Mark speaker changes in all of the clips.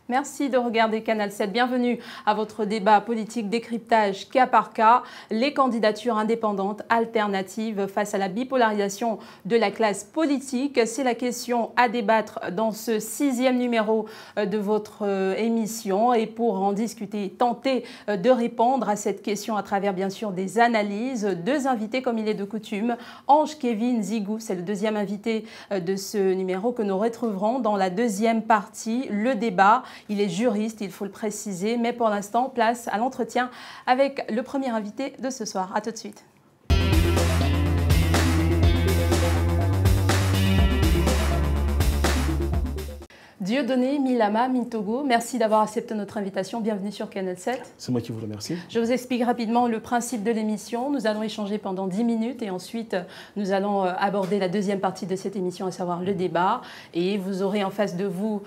Speaker 1: Merci de regarder Canal 7. Bienvenue à votre débat politique décryptage cas par cas. Les candidatures indépendantes, alternatives face à la bipolarisation de la classe politique. C'est la question à débattre dans ce 6e numéro de votre émission. Et pour en discuter, tenter de répondre à cette question à travers bien sûr des analyses. Deux invités comme il est de coutume. Ange-Kevin Zigou, c'est le deuxième invité de ce numéro que nous retrouverons dans la deuxième partie, le débat. Il est juriste, il faut le préciser, mais pour l'instant, place à l'entretien avec le premier invité de ce soir. À tout de suite. Dieudonné Milama Mintogo, merci d'avoir accepté notre invitation. Bienvenue sur Canal 7.
Speaker 2: C'est moi qui vous remercie.
Speaker 1: Je vous explique rapidement le principe de l'émission. Nous allons échanger pendant 10 minutes et ensuite nous allons aborder la deuxième partie de cette émission, à savoir le débat. Et vous aurez en face de vous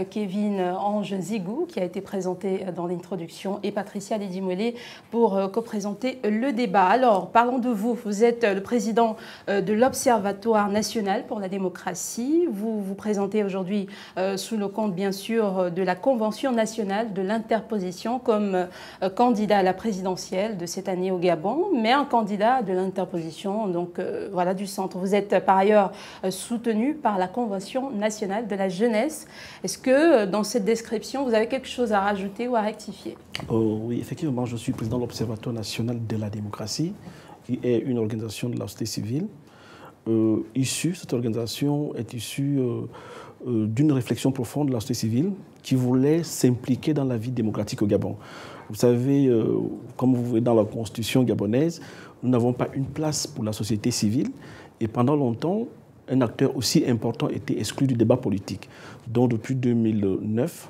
Speaker 1: Kevin Ange Zigou, qui a été présenté dans l'introduction, et Patricia Lédimouélé pour co-présenter le débat. Alors, parlons de vous. Vous êtes le président de l'Observatoire national pour la démocratie. Vous vous présentez aujourd'hui sous le compte, bien sûr, de la Convention nationale de l'interposition comme candidat à la présidentielle de cette année au Gabon, mais un candidat de l'interposition, donc voilà, du centre. Vous êtes par ailleurs soutenu par la Convention nationale de la jeunesse. Est-ce que dans cette description, vous avez quelque chose à rajouter ou à rectifier?
Speaker 2: Oui, effectivement, je suis président de l'Observatoire national de la démocratie, qui est une organisation de la société civile. Cette organisation est issue d'une réflexion profonde de la société civile qui voulait s'impliquer dans la vie démocratique au Gabon. Vous savez, comme vous voyez dans la constitution gabonaise, nous n'avons pas une place pour la société civile et pendant longtemps, un acteur aussi important était exclu du débat politique. Donc depuis 2009,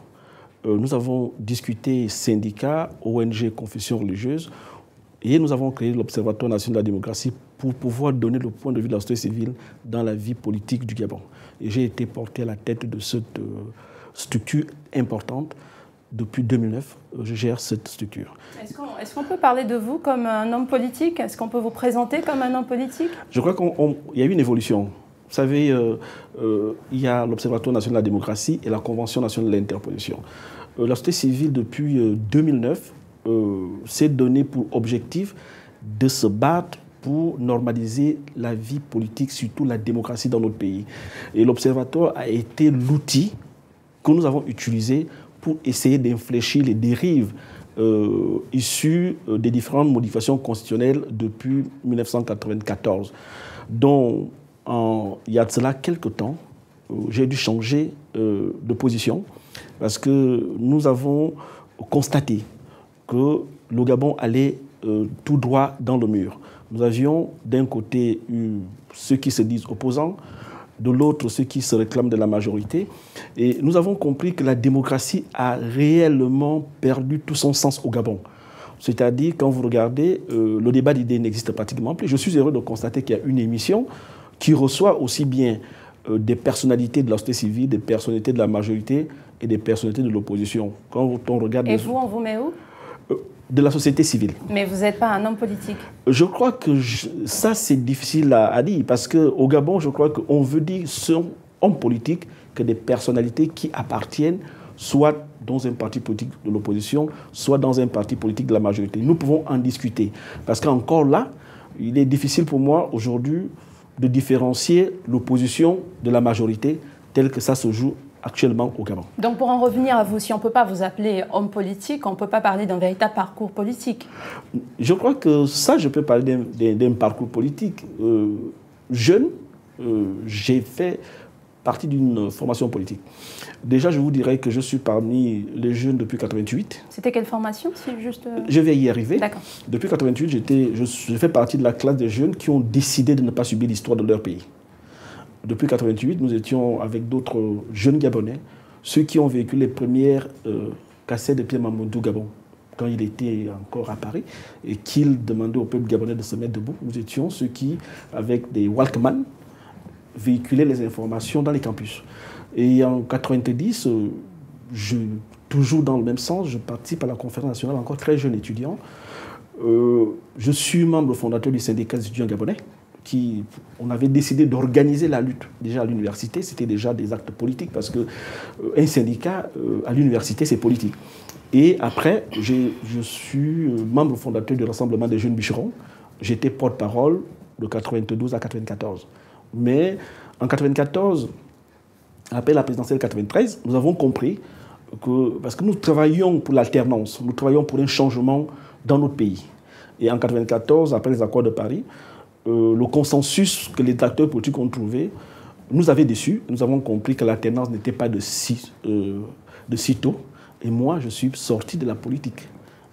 Speaker 2: nous avons discuté syndicats, ONG, confessions religieuses et nous avons créé l'Observatoire national de la démocratie pour pouvoir donner le point de vue de la société civile dans la vie politique du Gabon. Et j'ai été porté à la tête de cette structure importante. Depuis 2009, je gère cette structure.
Speaker 1: Est-ce qu'on peut parler de vous comme un homme politique? Est-ce qu'on peut vous présenter comme un homme politique?
Speaker 2: Je crois qu'il y a eu une évolution. Vous savez, il y a l'Observatoire national de la démocratie et la Convention nationale de l'interposition. La société civile, depuis 2009, s'est donné pour objectif de se battre pour normaliser la vie politique, surtout la démocratie dans notre pays. Et l'Observatoire a été l'outil que nous avons utilisé pour essayer d'infléchir les dérives issues des différentes modifications constitutionnelles depuis 1994. Donc, il y a de cela quelques temps, j'ai dû changer de position parce que nous avons constaté que le Gabon allait tout droit dans le mur. Nous avions d'un côté ceux qui se disent opposants, de l'autre ceux qui se réclament de la majorité. Et nous avons compris que la démocratie a réellement perdu tout son sens au Gabon. C'est-à-dire, quand vous regardez, le débat d'idées n'existe pratiquement plus. Je suis heureux de constater qu'il y a une émission qui reçoit aussi bien des personnalités de la société civile, des personnalités de la majorité et des personnalités de l'opposition. Quand on regarde...
Speaker 1: Et vous, on vous met où?
Speaker 2: De la société civile.
Speaker 1: Mais vous n'êtes pas un homme politique?
Speaker 2: Je crois que ça, c'est difficile à dire, parce qu'au Gabon, je crois qu'on veut dire homme politique que des personnalités qui appartiennent soit dans un parti politique de l'opposition, soit dans un parti politique de la majorité. Nous pouvons en discuter, parce qu'encore là, il est difficile pour moi aujourd'hui de différencier l'opposition de la majorité tel que ça se joue actuellement au Gabon.
Speaker 1: Donc pour en revenir à vous, si on ne peut pas vous appeler homme politique, on ne peut pas parler d'un véritable parcours politique.
Speaker 2: Je crois que ça, je peux parler d'un parcours politique. Jeune, j'ai fait partie d'une formation politique. Déjà, je vous dirais que je suis parmi les jeunes depuis 88.
Speaker 1: C'était quelle formation, si juste...
Speaker 2: Je vais y arriver.
Speaker 1: D'accord.
Speaker 2: Depuis 88, je fais partie de la classe des jeunes qui ont décidé de ne pas subir l'histoire de leur pays. Depuis 88, nous étions avec d'autres jeunes Gabonais, ceux qui ont vécu les premières cassettes de Pierre Mamadou Gabon, quand il était encore à Paris, et qu'il demandait au peuple gabonais de se mettre debout. Nous étions ceux qui, avec des Walkman, véhiculaient les informations dans les campus. Et en 90, toujours dans le même sens, je participe à la conférence nationale, encore très jeune étudiant. Je suis membre fondateur du syndicat des étudiants gabonais. On avait décidé d'organiser la lutte déjà à l'université. C'était déjà des actes politiques parce qu'un syndicat à l'université, c'est politique. Et après, je suis membre fondateur du Rassemblement des jeunes bûcherons. J'étais porte-parole de 92 à 94. Mais en 94, après la présidentielle 93, nous avons compris que, parce que nous travaillions pour l'alternance, nous travaillions pour un changement dans notre pays. Et en 94, après les accords de Paris, le consensus que les acteurs politiques ont trouvé nous avait déçus. Nous avons compris que l'alternance n'était pas de sitôt. Et moi, je suis sorti de la politique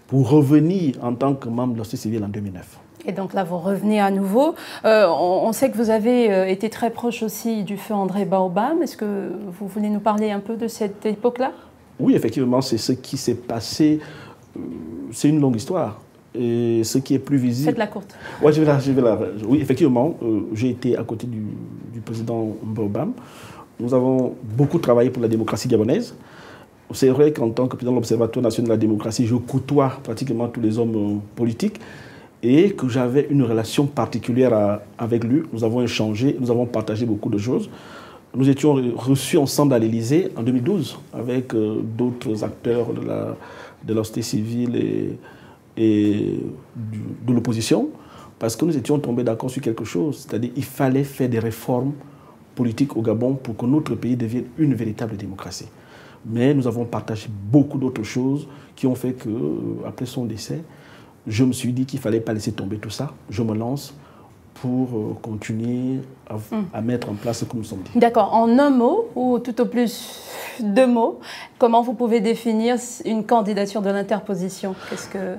Speaker 2: pour revenir en tant que membre de la société civile en 2009.
Speaker 1: Et donc là, vous revenez à nouveau. On sait que vous avez été très proche aussi du feu André Baobab. Est-ce que vous voulez nous parler un peu de cette époque-là?
Speaker 2: Oui, effectivement, c'est ce qui s'est passé. C'est une longue histoire. Et ce qui est plus visible...
Speaker 1: Faites la courte.
Speaker 2: Ouais, oui, effectivement, j'ai été à côté du président Baobab. Nous avons beaucoup travaillé pour la démocratie gabonaise. C'est vrai qu'en tant que président de l'Observatoire national de la démocratie, je côtoie pratiquement tous les hommes politiques et que j'avais une relation particulière avec lui. Nous avons échangé, nous avons partagé beaucoup de choses. Nous étions reçus ensemble à l'Élysée en 2012 avec d'autres acteurs de la société civile et de l'opposition, parce que nous étions tombés d'accord sur quelque chose, c'est-à-dire qu'il fallait faire des réformes politiques au Gabon pour que notre pays devienne une véritable démocratie. Mais nous avons partagé beaucoup d'autres choses qui ont fait qu'après son décès, je me suis dit qu'il ne fallait pas laisser tomber tout ça. Je me lance pour continuer à mettre en place ce que nous sommes dit.
Speaker 1: D'accord. En un mot, ou tout au plus 2 mots, comment vous pouvez définir une candidature de l'interposition? Qu'est-ce que...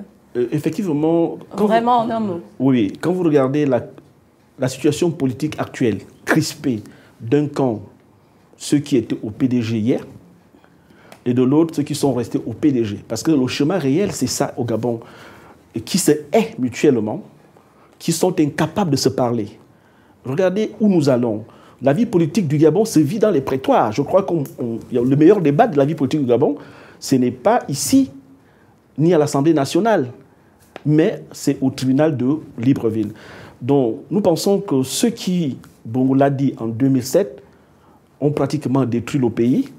Speaker 2: Effectivement...
Speaker 1: Vraiment en un mot.
Speaker 2: Oui, quand vous regardez la situation politique actuelle, crispée, d'un camp, ceux qui étaient au PDG hier, et de l'autre, ceux qui sont restés au PDG. Parce que le chemin réel, c'est ça au Gabon, qui se hait mutuellement, qui sont incapables de se parler. Regardez où nous allons. La vie politique du Gabon se vit dans les prétoires. Je crois que le meilleur débat de la vie politique du Gabon, ce n'est pas ici, ni à l'Assemblée nationale, mais c'est au tribunal de Libreville. Donc, nous pensons que ceux qui, Bongo l'a dit en 2007, ont pratiquement détruit le pays,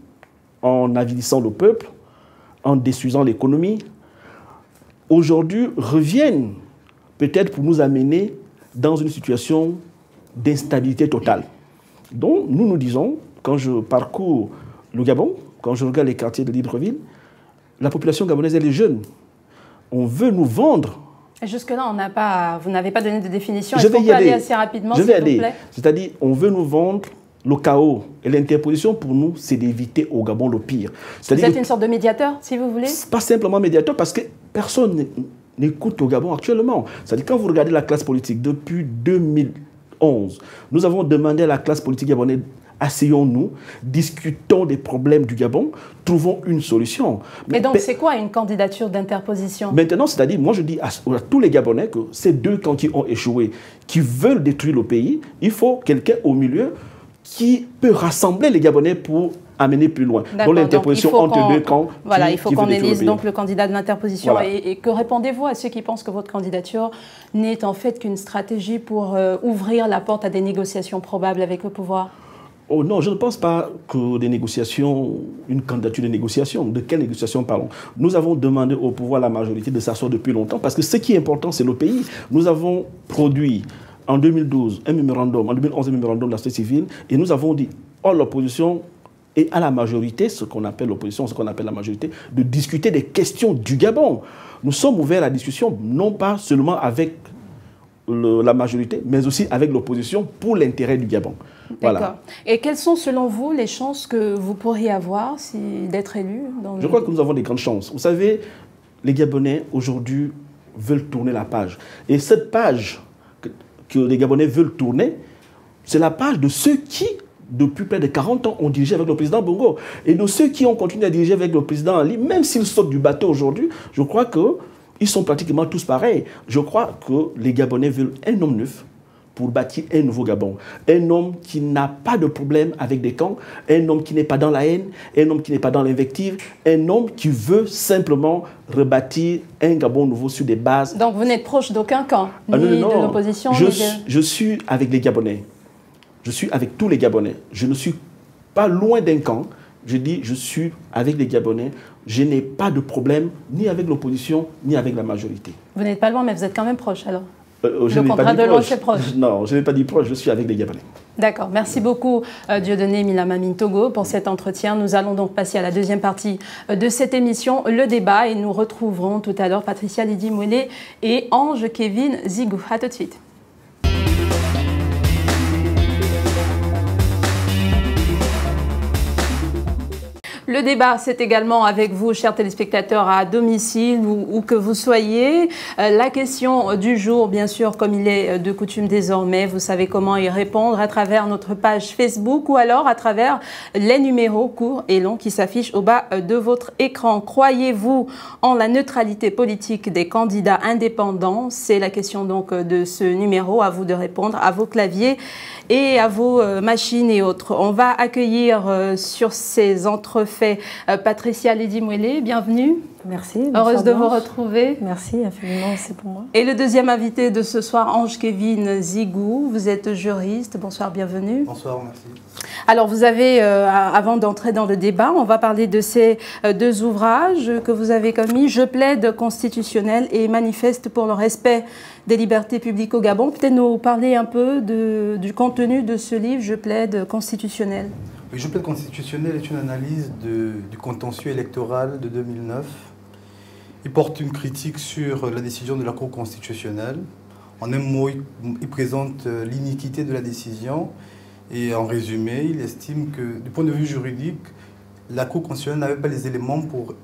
Speaker 2: en avilissant le peuple, en détruisant l'économie, aujourd'hui reviennent peut-être pour nous amener dans une situation d'instabilité totale. Donc nous nous disons, quand je parcours le Gabon, quand je regarde les quartiers de Libreville, la population gabonaise, elle est jeune. On veut nous vendre.
Speaker 1: Jusque-là, vous n'avez pas donné de définition. Est-ce qu'on peut aller assez rapidement, s'il vous plaît?
Speaker 2: C'est-à-dire, on veut nous vendre le chaos. Et l'interposition, pour nous, c'est d'éviter au Gabon le pire.
Speaker 1: Vous êtes une sorte de médiateur, si vous voulez?
Speaker 2: Pas simplement médiateur, parce que personne n'écoute au Gabon actuellement. C'est-à-dire, quand vous regardez la classe politique, depuis 2011, nous avons demandé à la classe politique gabonaise, asseyons-nous, discutons des problèmes du Gabon, trouvons une solution.
Speaker 1: Et donc, c'est quoi une candidature d'interposition?
Speaker 2: Maintenant, c'est-à-dire, moi je dis à tous les Gabonais que ces 2 camps qui ont échoué, qui veulent détruire le pays, il faut quelqu'un au milieu qui peut rassembler les Gabonais pour amener plus loin. Donc l'interposition entre 2 camps.
Speaker 1: Voilà, il faut qu'on élise donc le candidat de l'interposition. Voilà. Et que répondez-vous à ceux qui pensent que votre candidature n'est en fait qu'une stratégie pour ouvrir la porte à des négociations probables avec le pouvoir?
Speaker 2: Oh non, je ne pense pas que des négociations, une candidature de négociation. De quelle négociation parlons? Nous avons demandé au pouvoir, la majorité, de s'asseoir depuis longtemps parce que ce qui est important, c'est le pays. Nous avons produit en 2012 un mémorandum, en 2011 un mémorandum de la société civile et nous avons dit, l'opposition et à la majorité, ce qu'on appelle l'opposition, ce qu'on appelle la majorité, de discuter des questions du Gabon. Nous sommes ouverts à la discussion, non pas seulement avec la majorité, mais aussi avec l'opposition pour l'intérêt du Gabon.
Speaker 1: D'accord. Voilà. Et quelles sont, selon vous, les chances que vous pourriez avoir d'être élu
Speaker 2: Je crois que nous avons des grandes chances. Vous savez, les Gabonais, aujourd'hui, veulent tourner la page. Et cette page que les Gabonais veulent tourner, c'est la page de ceux qui, depuis près de 40 ans, ont dirigé avec le président Bongo. Et de ceux qui ont continué à diriger avec le président Ali, même s'ils sautent du bateau aujourd'hui, je crois qu'ils sont pratiquement tous pareils. Je crois que les Gabonais veulent un homme neuf pour bâtir un nouveau Gabon. Un homme qui n'a pas de problème avec des camps, un homme qui n'est pas dans la haine, un homme qui n'est pas dans l'invective, un homme qui veut simplement rebâtir un Gabon nouveau sur des bases.
Speaker 1: Donc vous n'êtes proche d'aucun camp, ni de l'opposition, ni
Speaker 2: je suis avec les Gabonais. Je suis avec tous les Gabonais. Je ne suis pas loin d'un camp. Je dis, je suis avec les Gabonais. Je n'ai pas de problème ni avec l'opposition, ni avec la majorité.
Speaker 1: Vous n'êtes pas loin, mais vous êtes quand même proche, alors.
Speaker 2: Je n'ai pas dit proche. Non, je n'ai pas dit proche, je suis avec les Gabonais.
Speaker 1: D'accord, merci beaucoup Dieudonné Milama Mintogo pour cet entretien. Nous allons donc passer à la deuxième partie de cette émission, le débat, et nous retrouverons tout à l'heure Patricia Lydie-Moulet et Ange Kevin Zigou. À tout de suite. Le débat, c'est également avec vous, chers téléspectateurs, à domicile ou que vous soyez. La question du jour, bien sûr, comme il est de coutume désormais, vous savez comment y répondre à travers notre page Facebook ou alors à travers les numéros courts et longs qui s'affichent au bas de votre écran. Croyez-vous en la neutralité politique des candidats indépendants? C'est la question donc de ce numéro. À vous de répondre, à vos claviers et à vos machines et autres. On va accueillir sur ces entrefaits Patricia Lydie-Moulet, bienvenue.
Speaker 3: Merci.
Speaker 1: Heureuse de vous retrouver.
Speaker 3: Merci infiniment, c'est pour moi.
Speaker 1: Et le deuxième invité de ce soir, Ange Kevin Zigou, vous êtes juriste. Bonsoir, bienvenue.
Speaker 4: Bonsoir, merci.
Speaker 1: Alors vous avez, avant d'entrer dans le débat, on va parler de ces deux ouvrages que vous avez commis, Je plaide constitutionnel et Manifeste pour le respect des libertés publiques au Gabon. Peut-être nous parler un peu du contenu de ce livre, Je plaide constitutionnel.
Speaker 4: Oui, Je plaide constitutionnel est une analyse du contentieux électoral de 2009. Il porte une critique sur la décision de la Cour constitutionnelle. En un mot, il présente l'iniquité de la décision. Et en résumé, il estime que, du point de vue juridique, la Cour constitutionnelle n'avait pas les éléments pour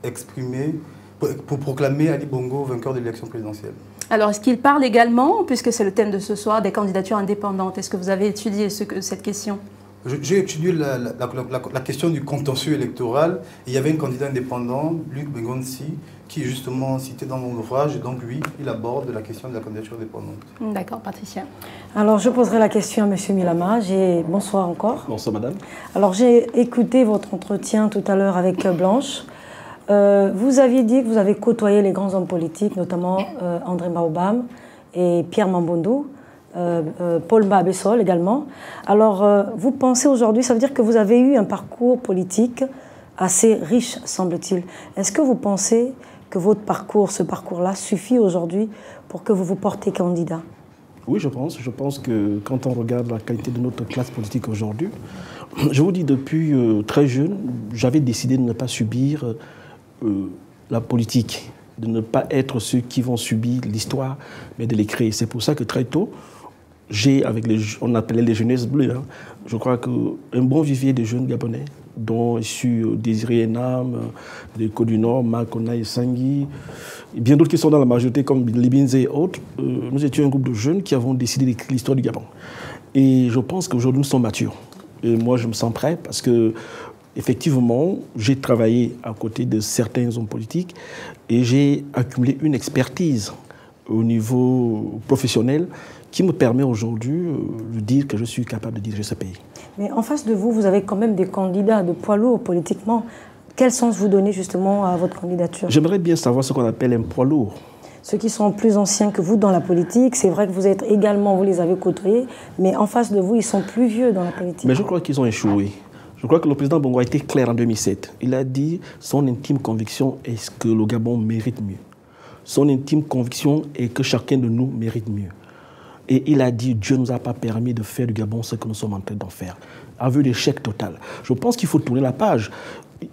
Speaker 4: proclamer Ali Bongo vainqueur de l'élection présidentielle. Alors, est-ce qu'il parle également, puisque c'est le thème de ce soir, des candidatures indépendantes? Est-ce que vous avez étudié cette question? J'ai étudié la question du contentieux électoral. Et il y avait un candidat indépendant, Luc Bengonsi, qui est justement cité dans mon ouvrage. Et donc, lui, il aborde la question de la candidature indépendante. D'accord, Patricia.
Speaker 3: Alors, je poserai la question à M. Milama. Bonsoir encore.
Speaker 2: Bonsoir, madame.
Speaker 3: Alors, j'ai écouté votre entretien tout à l'heure avec Blanche. Vous aviez dit que vous avez côtoyé les grands hommes politiques, notamment André Maobam et Pierre Mamboundou. Paul Mbabessol également. Alors, vous pensez aujourd'hui, ça veut dire que vous avez eu un parcours politique assez riche, semble-t-il. Est-ce que vous pensez que votre parcours, ce parcours-là, suffit aujourd'hui pour que vous vous portez candidat?
Speaker 2: Oui, je pense. Je pense que quand on regarde la qualité de notre classe politique aujourd'hui, je vous dis, depuis très jeune, j'avais décidé de ne pas subir la politique, de ne pas être ceux qui vont subir l'histoire, mais de l'écrire. C'est pour ça que très tôt, on appelait les jeunesses bleues. Hein. Je crois qu'un bon vivier de jeunes Gabonais, dont issus Désiré Enam, de Côte du Nord, Makona et Sangui, et bien d'autres qui sont dans la majorité, comme Libinze et autres, nous étions un groupe de jeunes qui avons décidé d'écrire l'histoire du Gabon. Et je pense qu'aujourd'hui, nous sommes matures. Et moi, je me sens prêt parce que, effectivement, j'ai travaillé à côté de certains hommes politiques et j'ai accumulé une expertise au niveau professionnel qui me permet aujourd'hui de dire que je suis capable de diriger ce pays.
Speaker 3: Mais en face de vous, vous avez quand même des candidats de poids lourd politiquement. Quel sens vous donnez justement à votre candidature?
Speaker 2: J'aimerais bien savoir ce qu'on appelle un poids lourd.
Speaker 3: Ceux qui sont plus anciens que vous dans la politique, c'est vrai que vous êtes également, vous les avez côtoyés, mais en face de vous, ils sont plus vieux dans la politique.
Speaker 2: Mais je crois qu'ils ont échoué. Je crois que le président Bongo a été clair en 2007. Il a dit son intime conviction est que le Gabon mérite mieux. Son intime conviction est que chacun de nous mérite mieux. Et il a dit, Dieu ne nous a pas permis de faire du Gabon ce que nous sommes en train d'en faire. Aveu d'échec total. Je pense qu'il faut tourner la page.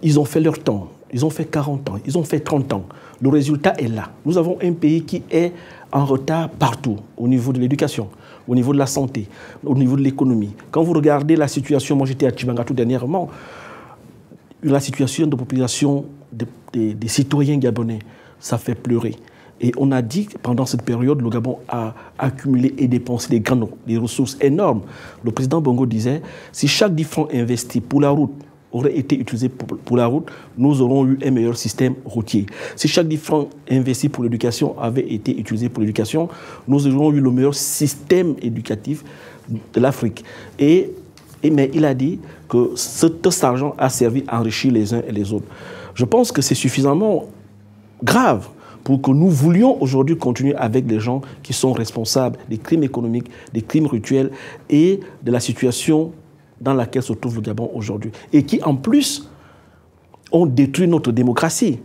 Speaker 2: Ils ont fait leur temps. Ils ont fait 40 ans. Ils ont fait 30 ans. Le résultat est là. Nous avons un pays qui est en retard partout, au niveau de l'éducation, au niveau de la santé, au niveau de l'économie. Quand vous regardez la situation, moi j'étais à Tchibanga tout dernièrement, la situation de population des citoyens gabonais, ça fait pleurer. Et on a dit que pendant cette période, le Gabon a accumulé et dépensé des ressources énormes. Le président Bongo disait, si chaque 10 francs investis pour la route aurait été utilisé pour la route, nous aurons eu un meilleur système routier. Si chaque 10 francs investis pour l'éducation avait été utilisé pour l'éducation, nous aurons eu le meilleur système éducatif de l'Afrique. Mais il a dit que cet argent a servi à enrichir les uns et les autres. Je pense que c'est suffisamment grave pour que nous voulions aujourd'hui continuer avec les gens qui sont responsables des crimes économiques, des crimes rituels et de la situation dans laquelle se trouve le Gabon aujourd'hui. Et qui, en plus, ont détruit notre démocratie.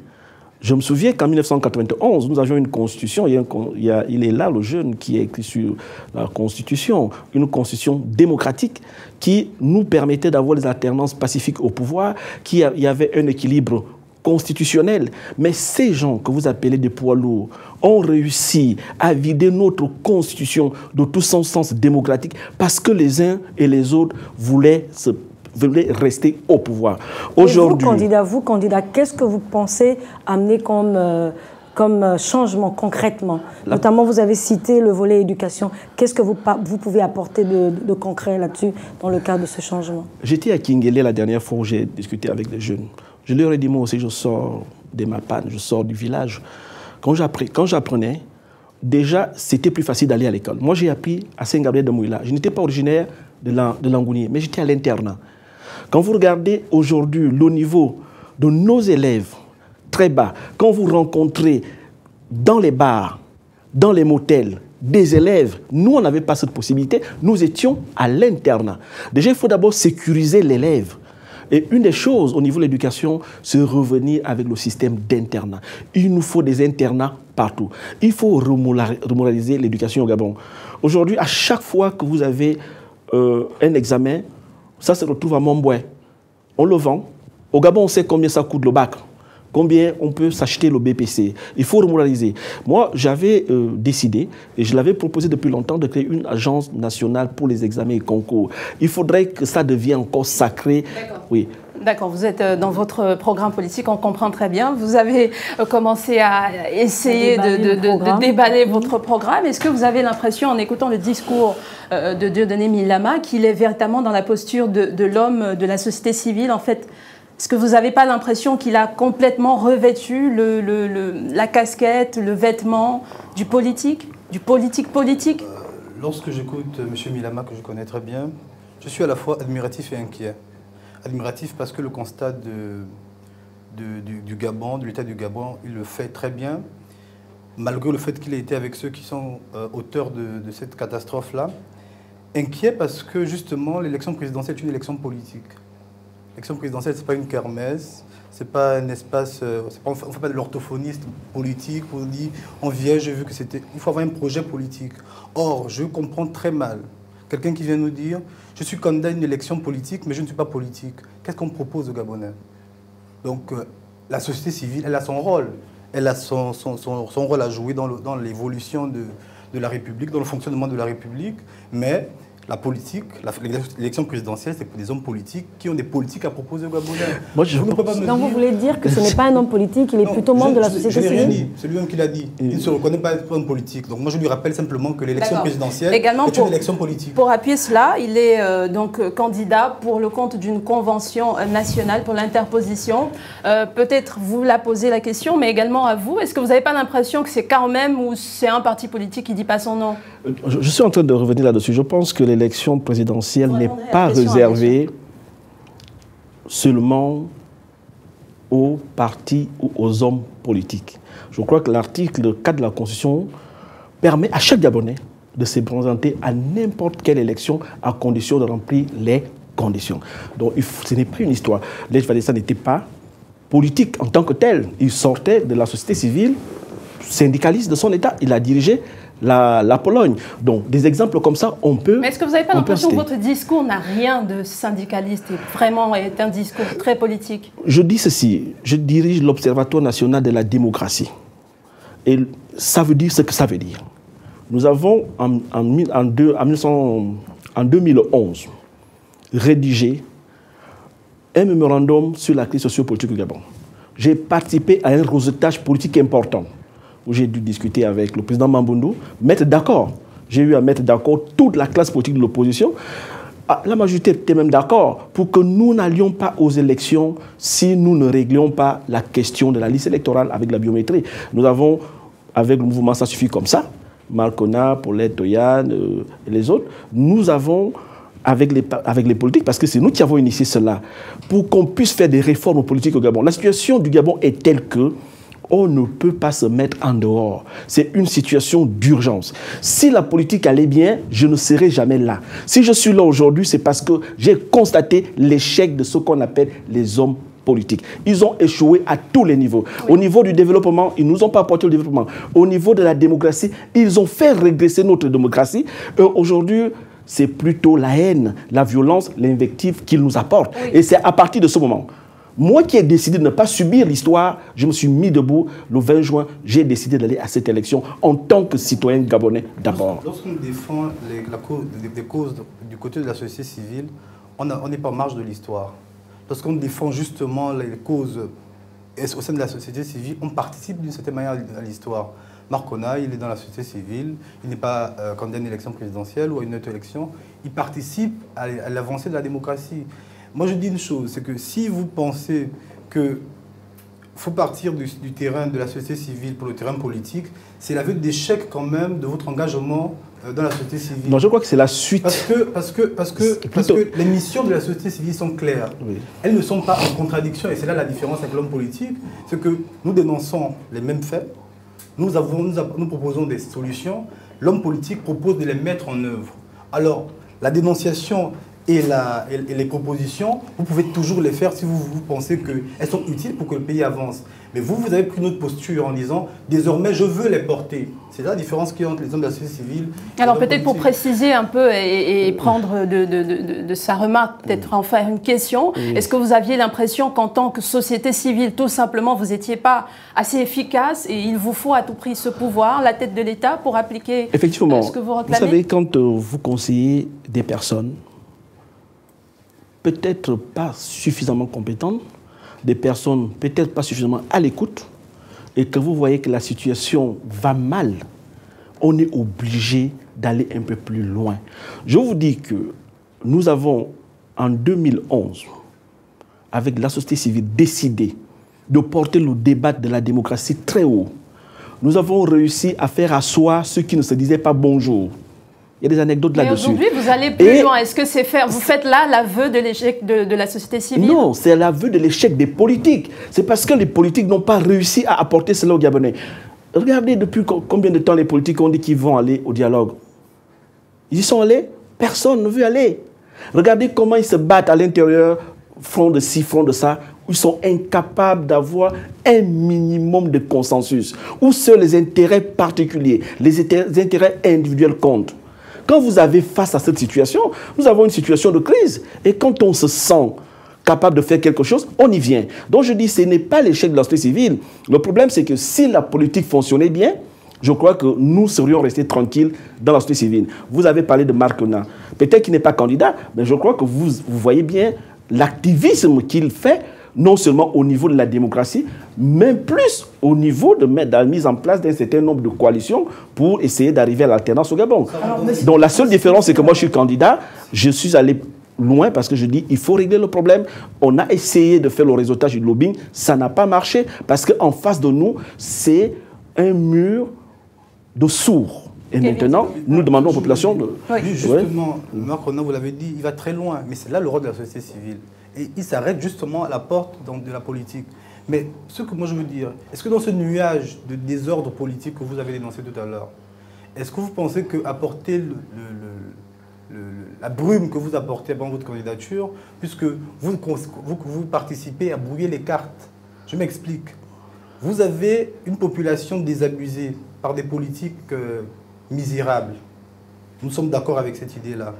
Speaker 2: Je me souviens qu'en 1991, nous avions une constitution, il est là le jeune qui a écrit sur la constitution, une constitution démocratique qui nous permettait d'avoir des alternances pacifiques au pouvoir, il y avait un équilibre constitutionnel. Mais ces gens que vous appelez des poids lourds ont réussi à vider notre constitution de tout son sens démocratique parce que les uns et les autres voulaient rester au pouvoir.
Speaker 3: Aujourd'hui, vous, candidat, qu'est-ce que vous pensez amener comme changement concrètement? Notamment, vous avez cité le volet éducation. Qu'est-ce que vous pouvez apporter de concret là-dessus dans le cadre de ce changement?
Speaker 2: J'étais à Kingélé la dernière fois où j'ai discuté avec des jeunes. Je leur ai dit, moi aussi, je sors de Mapan, je sors du village. Quand j'apprenais, déjà, c'était plus facile d'aller à l'école. Moi, j'ai appris à Saint-Gabriel-de-Mouila. Je n'étais pas originaire de Langounier, mais j'étais à l'internat. Quand vous regardez aujourd'hui le niveau de nos élèves, très bas, quand vous rencontrez dans les bars, dans les motels, des élèves, nous, on n'avait pas cette possibilité, nous étions à l'internat. Déjà, il faut d'abord sécuriser l'élève. Et une des choses au niveau de l'éducation, c'est revenir avec le système d'internat. Il nous faut des internats partout. Il faut remoraliser l'éducation au Gabon. Aujourd'hui, à chaque fois que vous avez un examen, ça se retrouve à Montbouin. On le vend. Au Gabon, on sait combien ça coûte le bac. Combien on peut s'acheter le BPC. Il faut remoraliser. Moi, j'avais décidé, et je l'avais proposé depuis longtemps, de créer une agence nationale pour les examens et concours. Il faudrait que ça devienne encore sacré.
Speaker 1: D'accord.
Speaker 2: Oui.
Speaker 1: D'accord, vous êtes dans votre programme politique, on comprend très bien. Vous avez commencé à essayer de déballer votre programme. Est-ce que vous avez l'impression, en écoutant le discours de Dieudonné Milama, qu'il est véritablement dans la posture de l'homme, de la société civile, en fait? Est-ce que vous n'avez pas l'impression qu'il a complètement revêtu la casquette, le vêtement du politique politique?
Speaker 4: Lorsque j'écoute M. Milama, que je connais très bien, je suis à la fois admiratif et inquiet. Admiratif parce que le constat du Gabon, de l'état du Gabon, il le fait très bien, malgré le fait qu'il ait été avec ceux qui sont auteurs de cette catastrophe-là. Inquiet parce que justement, l'élection présidentielle est une élection politique. L'élection présidentielle, ce n'est pas une kermesse, ce n'est pas un espace, on ne fait pas de l'orthophoniste politique pour dire on vient, j'ai vu que c'était. Il faut avoir un projet politique. Or, je comprends très mal quelqu'un qui vient nous dire je suis candidat à une élection politique, mais je ne suis pas politique. Qu'est-ce qu'on propose aux Gabonais? Donc, la société civile, elle a son rôle. Elle a son rôle à jouer dans l'évolution de la République, dans le fonctionnement de la République, mais la politique, l'élection présidentielle, c'est pour des hommes politiques qui ont des politiques à proposer aux Gabonais.
Speaker 3: Moi, donc vous voulez dire que ce n'est pas un homme politique, il est plutôt membre de la société civile?
Speaker 4: Je n'ai rien dit, c'est lui-même qui l'a dit. Il ne se reconnaît pas être homme politique. Donc moi, je lui rappelle simplement que l'élection présidentielle est une élection politique.
Speaker 1: Pour appuyer cela, il est donc candidat pour le compte d'une convention nationale pour l'interposition. Peut-être vous la posez la question, mais également à vous. Est-ce que vous n'avez pas l'impression que c'est quand même ou c'est un parti politique qui ne dit pas son nom?
Speaker 2: Je suis en train de revenir là-dessus. Je pense que l'élection présidentielle n'est pas réservée seulement aux partis ou aux hommes politiques. Je crois que l'article 4 de la Constitution permet à chaque Gabonais de se présenter à n'importe quelle élection à condition de remplir les conditions. Donc ce n'est pas une histoire. Lej Walesa n'était pas politique en tant que tel. Il sortait de la société civile, syndicaliste de son État. Il a dirigé la Pologne. Donc, des exemples comme ça, on peut...
Speaker 1: Mais est-ce que vous n'avez pas l'impression que votre discours n'a rien de syndicaliste et vraiment est un discours très politique?
Speaker 2: Je dis ceci, je dirige l'Observatoire national de la démocratie. Et ça veut dire ce que ça veut dire. Nous avons, en 2011, rédigé un mémorandum sur la crise sociopolitique du Gabon. J'ai participé à un réseautage politique important où j'ai dû discuter avec le président Mamboundou, mettre d'accord. J'ai eu à mettre d'accord toute la classe politique de l'opposition. La majorité était même d'accord pour que nous n'allions pas aux élections si nous ne réglions pas la question de la liste électorale avec la biométrie. Nous avons, avec le mouvement Ça suffit comme ça, Marcona, Paulette, Toyan et les autres, nous avons, avec les politiques, parce que c'est nous qui avons initié cela, pour qu'on puisse faire des réformes politiques au Gabon. La situation du Gabon est telle que on ne peut pas se mettre en dehors. C'est une situation d'urgence. Si la politique allait bien, je ne serais jamais là. Si je suis là aujourd'hui, c'est parce que j'ai constaté l'échec de ce qu'on appelle les hommes politiques. Ils ont échoué à tous les niveaux. Oui. Au niveau du développement, ils ne nous ont pas apporté le développement. Au niveau de la démocratie, ils ont fait régresser notre démocratie. Aujourd'hui, c'est plutôt la haine, la violence, l'invective qu'ils nous apportent. Oui. Et c'est à partir de ce moment. Moi qui ai décidé de ne pas subir l'histoire, je me suis mis debout. Le 20 juin, j'ai décidé d'aller à cette élection en tant que citoyen gabonais d'abord.
Speaker 4: Lorsqu'on défend les causes du côté de la société civile, on n'est pas en marge de l'histoire. Lorsqu'on défend justement les causes au sein de la société civile, on participe d'une certaine manière à l'histoire. Marcona, il est dans la société civile, il n'est pas candidat à une élection présidentielle ou à une autre élection, il participe à l'avancée de la démocratie. Moi, je dis une chose, c'est que si vous pensez qu'il faut partir du terrain de la société civile pour le terrain politique, c'est l'aveu d'échec quand même de votre engagement dans la société civile.
Speaker 2: Non, je crois que c'est la suite.
Speaker 4: Parce que les missions de la société civile sont claires. Oui. Elles ne sont pas en contradiction, et c'est là la différence avec l'homme politique, c'est que nous dénonçons les mêmes faits, nous proposons des solutions, l'homme politique propose de les mettre en œuvre. Alors, la dénonciation et les propositions, vous pouvez toujours les faire si vous pensez qu'elles sont utiles pour que le pays avance. Mais vous avez pris notre posture en disant « désormais, je veux les porter ». C'est la différence qu'il y a entre les hommes de la société civile.
Speaker 1: Alors peut-être pour préciser un peu et prendre de sa remarque, peut-être en faire une question, est-ce que vous aviez l'impression qu'en tant que société civile, tout simplement, vous n'étiez pas assez efficace et il vous faut à tout prix ce pouvoir, la tête de l'État, pour appliquer ce que vous réclamez?
Speaker 2: Vous savez, quand vous conseillez des personnes, peut-être pas suffisamment compétentes, des personnes peut-être pas suffisamment à l'écoute, et que vous voyez que la situation va mal, on est obligé d'aller un peu plus loin. Je vous dis que nous avons, en 2011, avec la société civile, décidé de porter le débat de la démocratie très haut. Nous avons réussi à faire asseoir ceux qui ne se disaient pas bonjour. Il y a des anecdotes là-dessus.
Speaker 1: Aujourd'hui, vous allez plus loin. Est-ce que c'est faire... Vous faites là l'aveu de l'échec de la société civile?
Speaker 2: Non, c'est l'aveu de l'échec des politiques. C'est parce que les politiques n'ont pas réussi à apporter cela aux Gabonais. Regardez depuis combien de temps les politiques ont dit qu'ils vont aller au dialogue. Ils y sont allés, personne ne veut aller. Regardez comment ils se battent à l'intérieur, front de ci, front de ça, où ils sont incapables d'avoir un minimum de consensus, où seuls les intérêts particuliers, les intérêts individuels comptent. Quand vous avez face à cette situation, nous avons une situation de crise. Et quand on se sent capable de faire quelque chose, on y vient. Donc je dis, ce n'est pas l'échec de la société civile. Le problème, c'est que si la politique fonctionnait bien, je crois que nous serions restés tranquilles dans la société civile. Vous avez parlé de Marcona. Peut-être qu'il n'est pas candidat, mais je crois que vous voyez bien l'activisme qu'il fait, non seulement au niveau de la démocratie, mais plus au niveau de la mise en place d'un certain nombre de coalitions pour essayer d'arriver à l'alternance au Gabon. Donc la seule différence, c'est que moi je suis candidat, je suis allé loin parce que je dis il faut régler le problème. On a essayé de faire le réseautage du lobbying, ça n'a pas marché parce qu'en face de nous, c'est un mur de sourds. Et maintenant, nous demandons aux populations de...
Speaker 4: Oui, justement, Marcona, vous l'avez dit, il va très loin, mais c'est là le rôle de la société civile. Et il s'arrête justement à la porte de la politique. Mais ce que moi je veux dire, est-ce que dans ce nuage de désordre politique que vous avez dénoncé tout à l'heure, est-ce que vous pensez qu'apporter la brume que vous apportez pendant votre candidature, puisque vous participez à brouiller les cartes? Je m'explique. Vous avez une population désabusée par des politiques misérables. Nous sommes d'accord avec cette idée-là.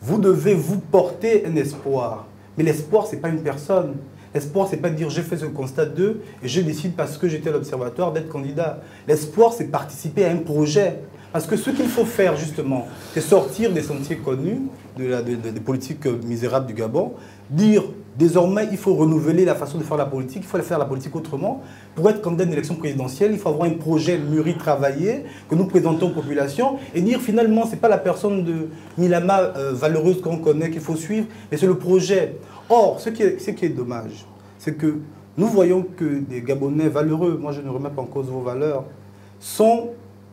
Speaker 4: Vous devez vous porter un espoir. Mais l'espoir, ce n'est pas une personne. L'espoir, ce n'est pas de dire j'ai fait ce constat d'eux et je décide parce que j'étais à l'observatoire d'être candidat. L'espoir, c'est participer à un projet. Parce que ce qu'il faut faire, justement, c'est sortir des sentiers connus des politiques misérables du Gabon, dire désormais, il faut renouveler la façon de faire la politique, il faut faire la politique autrement. Pour être candidat à une élection présidentielle, il faut avoir un projet mûri, travaillé, que nous présentons aux populations, et dire finalement, ce n'est pas la personne de Milama valeureuse qu'on connaît qu'il faut suivre, mais c'est le projet. Or, ce qui est dommage, c'est que nous voyons que des Gabonais valeureux, moi je ne remets pas en cause vos valeurs,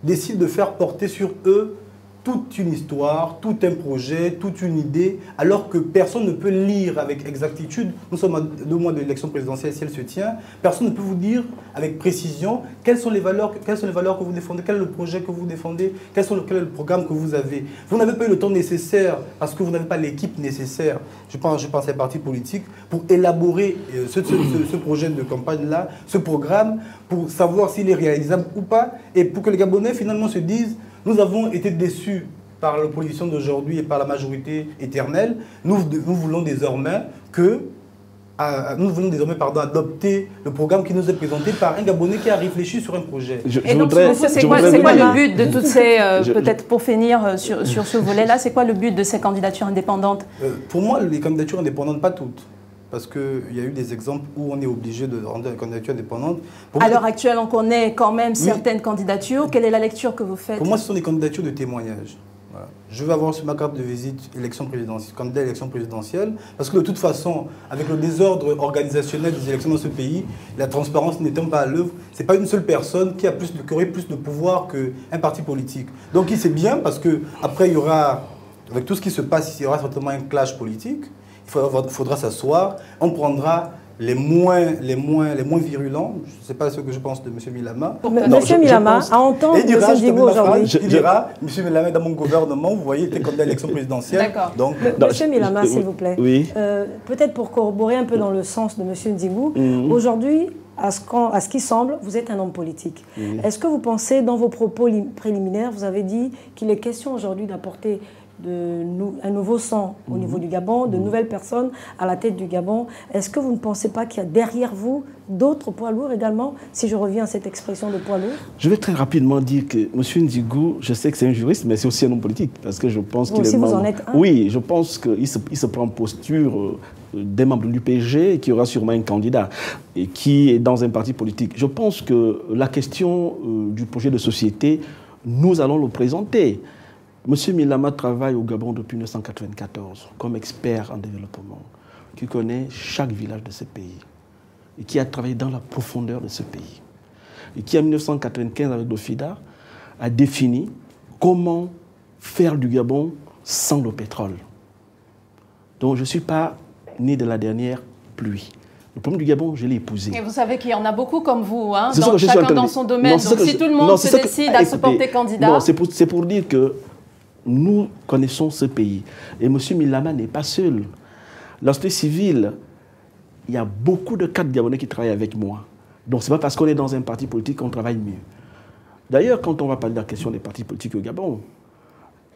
Speaker 4: décident de faire porter sur eux toute une histoire, tout un projet, toute une idée, alors que personne ne peut lire avec exactitude. Nous sommes à 2 mois de l'élection présidentielle, si elle se tient. Personne ne peut vous dire avec précision quelles sont les valeurs que vous défendez, quel est le projet que vous défendez, quel est le programme que vous avez. Vous n'avez pas eu le temps nécessaire, parce que vous n'avez pas l'équipe nécessaire, je pense à un parti politique, pour élaborer ce projet de campagne-là, ce programme, pour savoir s'il est réalisable ou pas, et pour que les Gabonais finalement se disent: nous avons été déçus par l'opposition d'aujourd'hui et par la majorité éternelle. Nous voulons désormais adopter le programme qui nous est présenté par un Gabonais qui a réfléchi sur un projet.
Speaker 1: C'est quoi le but de toutes ces... peut-être pour finir sur ce volet-là, c'est quoi le but de ces candidatures indépendantes?
Speaker 4: Pour moi, les candidatures indépendantes, pas toutes. Parce qu'il y a eu des exemples où on est obligé de rendre une candidature indépendante.
Speaker 1: À l'heure actuelle, on connaît quand même certaines candidatures. Quelle est la lecture que vous faites?
Speaker 4: Pour moi, ce sont des candidatures de témoignage. Voilà. Je vais avoir sur ma carte de visite élection présidentielle, candidat à l'élection présidentielle, parce que de toute façon, avec le désordre organisationnel des élections dans ce pays, la transparence n'étant pas à l'œuvre, ce n'est pas une seule personne qui aurait plus de pouvoir qu'un parti politique. Donc c'est bien parce qu'après, il y aura, avec tout ce qui se passe, il y aura certainement un clash politique. Il faudra s'asseoir, on prendra les moins virulents. Je ne sais pas ce que je pense de M. Milama.
Speaker 3: M. Milama, à entendre M. Ndigo aujourd'hui.
Speaker 4: Il dira, M. Milama est dans mon gouvernement, vous voyez, il était candidat à l'élection présidentielle.
Speaker 3: D'accord. M. Milama, s'il vous plaît.
Speaker 2: Oui.
Speaker 3: Peut-être pour corroborer un peu dans le sens de M. Ndigo, aujourd'hui, à ce qui semble, vous êtes un homme politique. Est-ce que vous pensez, dans vos propos préliminaires, vous avez dit qu'il est question aujourd'hui d'apporter un nouveau sang au niveau du Gabon, de nouvelles personnes à la tête du Gabon. Est-ce que vous ne pensez pas qu'il y a derrière vous d'autres poids lourds également, si je reviens à cette expression de poids lourd?
Speaker 2: Je vais très rapidement dire que M. Ndigo, je sais que c'est un juriste, mais c'est aussi un homme politique, parce que je pense qu'il est membre...
Speaker 3: Vous en êtes un?
Speaker 2: Oui, je pense qu'il se prend posture des membres de l'UPG, qui aura sûrement un candidat, et qui est dans un parti politique. Je pense que la question du projet de société, nous allons le présenter. M. Milama travaille au Gabon depuis 1994 comme expert en développement, qui connaît chaque village de ce pays et qui a travaillé dans la profondeur de ce pays. Et qui, en 1995, avec l'OFIDA, a défini comment faire du Gabon sans le pétrole. Donc, je ne suis pas né de la dernière pluie. Le problème du Gabon, je l'ai épousé.
Speaker 1: Et vous savez qu'il y en a beaucoup comme vous, hein, chacun dans son domaine. Donc, si tout le monde se décide à se porter candidat...
Speaker 2: Non, c'est pour dire que nous connaissons ce pays. Et M. Milama n'est pas seul. La société civile, il y a beaucoup de cadres gabonais qui travaillent avec moi. Donc, ce n'est pas parce qu'on est dans un parti politique qu'on travaille mieux. D'ailleurs, quand on va parler de la question des partis politiques au Gabon,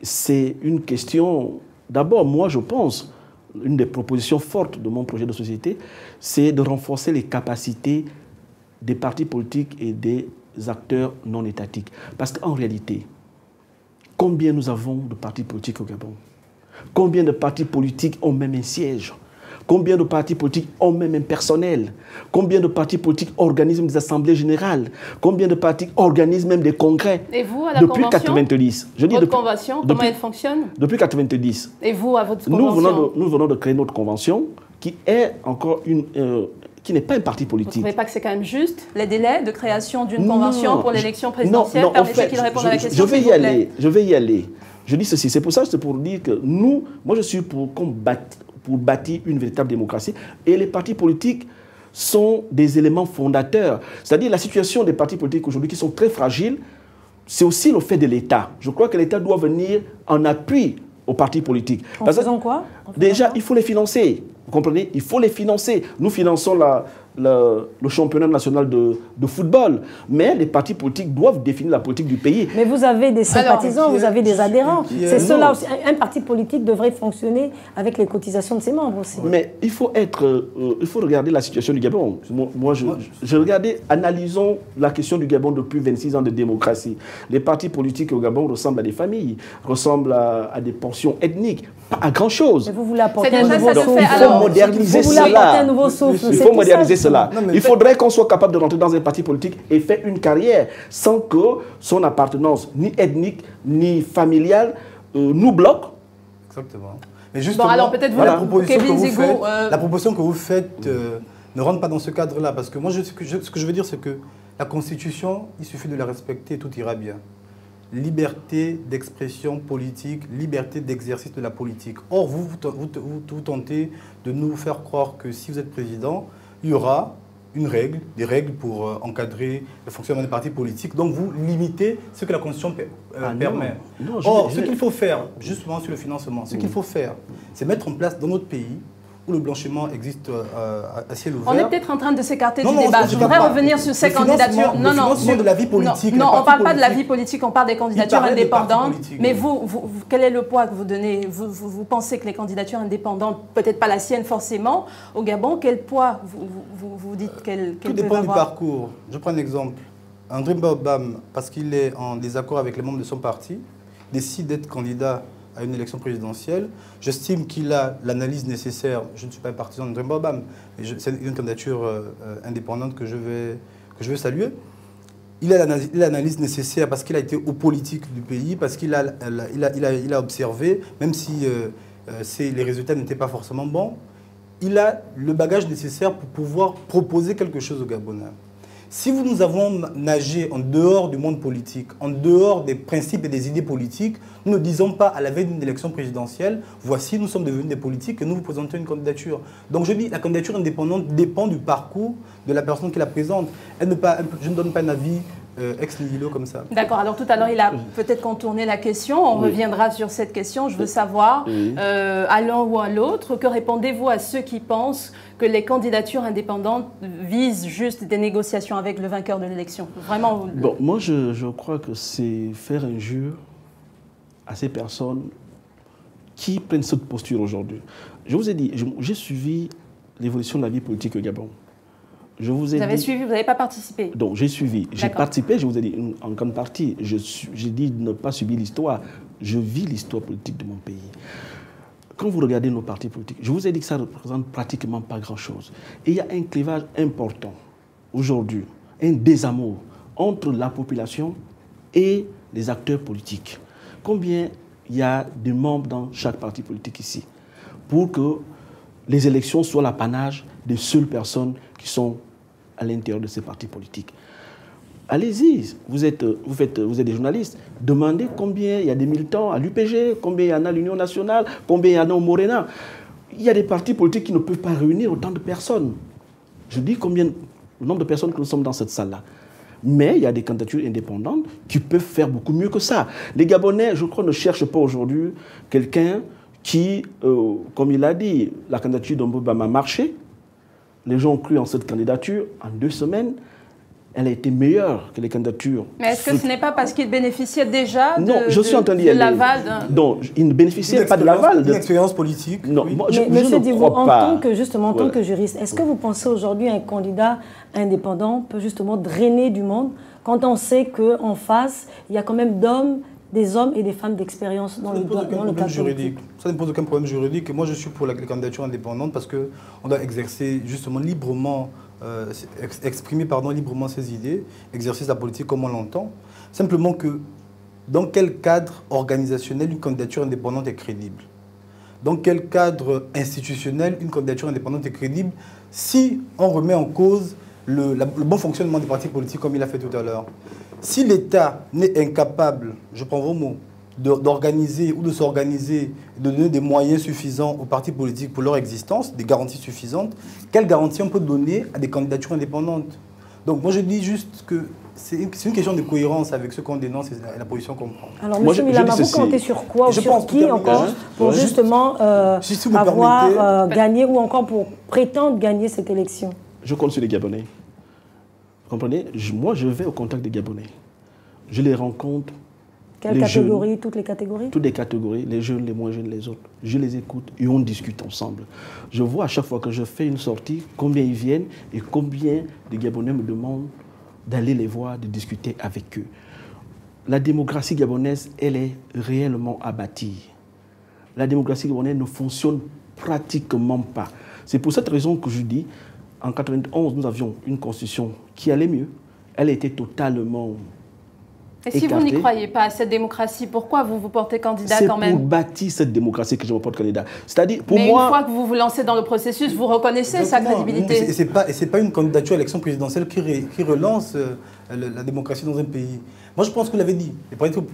Speaker 2: c'est une question... D'abord, moi, je pense, une des propositions fortes de mon projet de société, c'est de renforcer les capacités des partis politiques et des acteurs non étatiques. Parce qu'en réalité, combien nous avons de partis politiques au Gabon? Combien de partis politiques ont même un siège? Combien de partis politiques ont même un personnel? Combien de partis politiques organisent des assemblées générales? Combien de partis organisent même des congrès?
Speaker 1: Et vous, à la
Speaker 2: depuis
Speaker 1: convention,
Speaker 2: 90. Je dis
Speaker 1: votre convention, comment elle fonctionne?
Speaker 2: Depuis 90.
Speaker 1: Et vous, à votre convention?
Speaker 2: Nous venons de créer notre convention, qui est encore qui n'est pas un parti politique.
Speaker 1: Vous ne trouvez pas que c'est quand même juste les délais de création d'une convention pour l'élection présidentielle? Permettez qu'il réponde à la question, s'il vous plaît.
Speaker 2: Je vais y aller. Je dis ceci, c'est pour dire que moi je suis pour bâtir une véritable démocratie, et les partis politiques sont des éléments fondateurs. C'est-à-dire la situation des partis politiques aujourd'hui qui sont très fragiles, c'est aussi le fait de l'État. Je crois que l'État doit venir en appui aux partis politiques.
Speaker 3: En faisant quoi?
Speaker 2: Déjà, il faut les financer. Vous comprenez? Il faut les financer. Nous finançons le championnat national de football. Mais les partis politiques doivent définir la politique du pays.
Speaker 3: Mais vous avez des sympathisants, vous avez des adhérents. C'est cela aussi. Un parti politique devrait fonctionner avec les cotisations de ses membres aussi.
Speaker 2: Mais il faut regarder la situation du Gabon. Moi, je regardais, analysons la question du Gabon depuis 26 ans de démocratie. Les partis politiques au Gabon ressemblent à des familles, ressemblent à des portions ethniques, pas à grand-chose.
Speaker 3: Mais vous voulez apporter un
Speaker 2: nouveau souffle. Il faut moderniser cela. Il faut moderniser cela. Il faudrait qu'on soit capable de rentrer dans un parti politique et faire une carrière sans que son appartenance ni ethnique ni familiale nous bloque.
Speaker 4: Exactement. Mais justement,
Speaker 1: bon, alors peut-être vous,
Speaker 4: la proposition que vous faites ne rentre pas dans ce cadre-là. Parce que moi, ce que je veux dire, c'est que la Constitution, il suffit de la respecter et tout ira bien. Liberté d'expression politique, liberté d'exercice de la politique. Or, vous tentez de nous faire croire que si vous êtes président, il y aura des règles pour encadrer le fonctionnement des partis politiques. Donc, vous limitez ce que la Constitution permet. Or, ce qu'il faut faire, justement sur le financement, ce qu'il faut faire, c'est mettre en place dans notre pays où le blanchiment existe à ciel ouvert.
Speaker 1: On est peut-être en train de s'écarter du débat. Je voudrais revenir sur ces candidatures.
Speaker 4: Non, de la vie politique.
Speaker 1: Non, on ne parle pas de la vie politique, on parle des candidatures indépendantes. Mais vous, quel est le poids que vous donnez? Vous pensez que les candidatures indépendantes, peut-être pas la sienne forcément, au Gabon, quel poids vous dites qu'elles peuvent avoir?
Speaker 4: Tout dépend du parcours. Je prends un exemple. André Baobam, parce qu'il est en désaccord avec les membres de son parti, décide d'être candidat à une élection présidentielle. J'estime qu'il a l'analyse nécessaire. Je ne suis pas un partisan d'André Baobam, mais c'est une candidature indépendante que je veux saluer. Il a l'analyse nécessaire parce qu'il a été au politique du pays, parce qu'il a observé, même si les résultats n'étaient pas forcément bons, il a le bagage nécessaire pour pouvoir proposer quelque chose aux Gabonais. Si nous avons nagé en dehors du monde politique, en dehors des principes et des idées politiques, nous ne disons pas à la veille d'une élection présidentielle, voici, nous sommes devenus des politiques et nous vous présentons une candidature. Donc je dis, la candidature indépendante dépend du parcours de la personne qui la présente. Je ne donne pas un avis ex nihilo comme ça.
Speaker 1: D'accord, alors tout à l'heure, il a peut-être contourné la question. On reviendra sur cette question. Je veux savoir, à l'un ou à l'autre, que répondez-vous à ceux qui pensent que les candidatures indépendantes visent juste des négociations avec le vainqueur de l'élection? Vraiment.
Speaker 2: Bon, moi, je crois que c'est faire injure à ces personnes qui prennent cette posture aujourd'hui. Je vous ai dit, j'ai suivi l'évolution de la vie politique au Gabon. Vous
Speaker 1: avez suivi, vous n'avez pas participé?
Speaker 2: Donc, j'ai suivi. J'ai participé, je vous ai dit, en grande partie. J'ai dit de ne pas subir l'histoire. Je vis l'histoire politique de mon pays. Quand vous regardez nos partis politiques, je vous ai dit que ça ne représente pratiquement pas grand-chose. Et il y a un clivage important, aujourd'hui, un désamour entre la population et les acteurs politiques. Combien il y a de membres dans chaque parti politique ici pour que les élections soient l'apanage des seules personnes qui sont à l'intérieur de ces partis politiques? Allez-y, vous êtes des journalistes, demandez combien il y a des militants à l'UPG, combien il y en a à l'Union nationale, combien il y en a au Morena. Il y a des partis politiques qui ne peuvent pas réunir autant de personnes. Je dis le nombre de personnes que nous sommes dans cette salle-là. Mais il y a des candidatures indépendantes qui peuvent faire beaucoup mieux que ça. Les Gabonais, je crois, ne cherchent pas aujourd'hui quelqu'un qui, comme il a dit, la candidature d'Ambobam a marché. Les gens ont cru en cette candidature. En 2 semaines, elle a été meilleure que les candidatures.
Speaker 1: Mais est-ce que ce n'est pas parce qu'il bénéficiait déjà
Speaker 2: de
Speaker 1: l'aval
Speaker 2: Non, il ne bénéficiait pas de l'aval.
Speaker 4: D'une expérience politique.
Speaker 2: Non,
Speaker 3: oui.
Speaker 2: moi, je
Speaker 3: Monsieur
Speaker 2: ne crois pas.
Speaker 3: En tant que juriste, est-ce que vous pensez aujourd'hui qu'un candidat indépendant peut justement drainer du monde quand on sait qu'en face, il y a quand même des hommes et des femmes d'expérience dans le cadre juridique?
Speaker 4: Ça ne pose aucun problème juridique. Et moi, je suis pour les candidatures indépendantes parce qu'on doit exercer justement librement, exprimer librement ses idées, exercer la politique comme on l'entend. Simplement que dans quel cadre organisationnel une candidature indépendante est crédible? Dans quel cadre institutionnel une candidature indépendante est crédible si on remet en cause le bon fonctionnement des partis politiques comme il a fait tout à l'heure? Si l'État n'est incapable, je prends vos mots, d'organiser ou de s'organiser, de donner des moyens suffisants aux partis politiques pour leur existence, des garanties suffisantes, quelles garanties on peut donner à des candidatures indépendantes? Donc moi je dis juste que c'est une question de cohérence avec ce qu'on dénonce et la position qu'on prend.
Speaker 3: Alors M. Milama, vous comptez sur quoi ou sur qui encore pour justement avoir gagné ou encore pour prétendre gagner cette élection?
Speaker 2: je compte sur les Gabonais. Vous comprenez? Moi, je vais au contact des Gabonais. Je les rencontre.
Speaker 3: Quelle catégorie? Toutes les catégories?
Speaker 2: Toutes les catégories, les jeunes, les moins jeunes, les autres. Je les écoute et on discute ensemble. Je vois à chaque fois que je fais une sortie combien ils viennent et combien de Gabonais me demandent d'aller les voir, de discuter avec eux. La démocratie gabonaise, elle est réellement abattie. La démocratie gabonaise ne fonctionne pratiquement pas. C'est pour cette raison que je dis, en 1991, nous avions une constitution qui allait mieux. Elle était totalement
Speaker 1: Et si vous n'y croyez pas à cette démocratie, pourquoi vous vous portez candidat quand même?
Speaker 2: C'est pour bâtir cette démocratie que je me porte candidat. C'est-à-dire, pour
Speaker 1: Mais
Speaker 2: moi...
Speaker 1: une fois que vous vous lancez dans le processus, vous reconnaissez sa crédibilité.
Speaker 4: Et ce n'est pas une candidature à l'élection présidentielle qui relance la démocratie dans un pays. Moi, je pense que vous l'avez dit,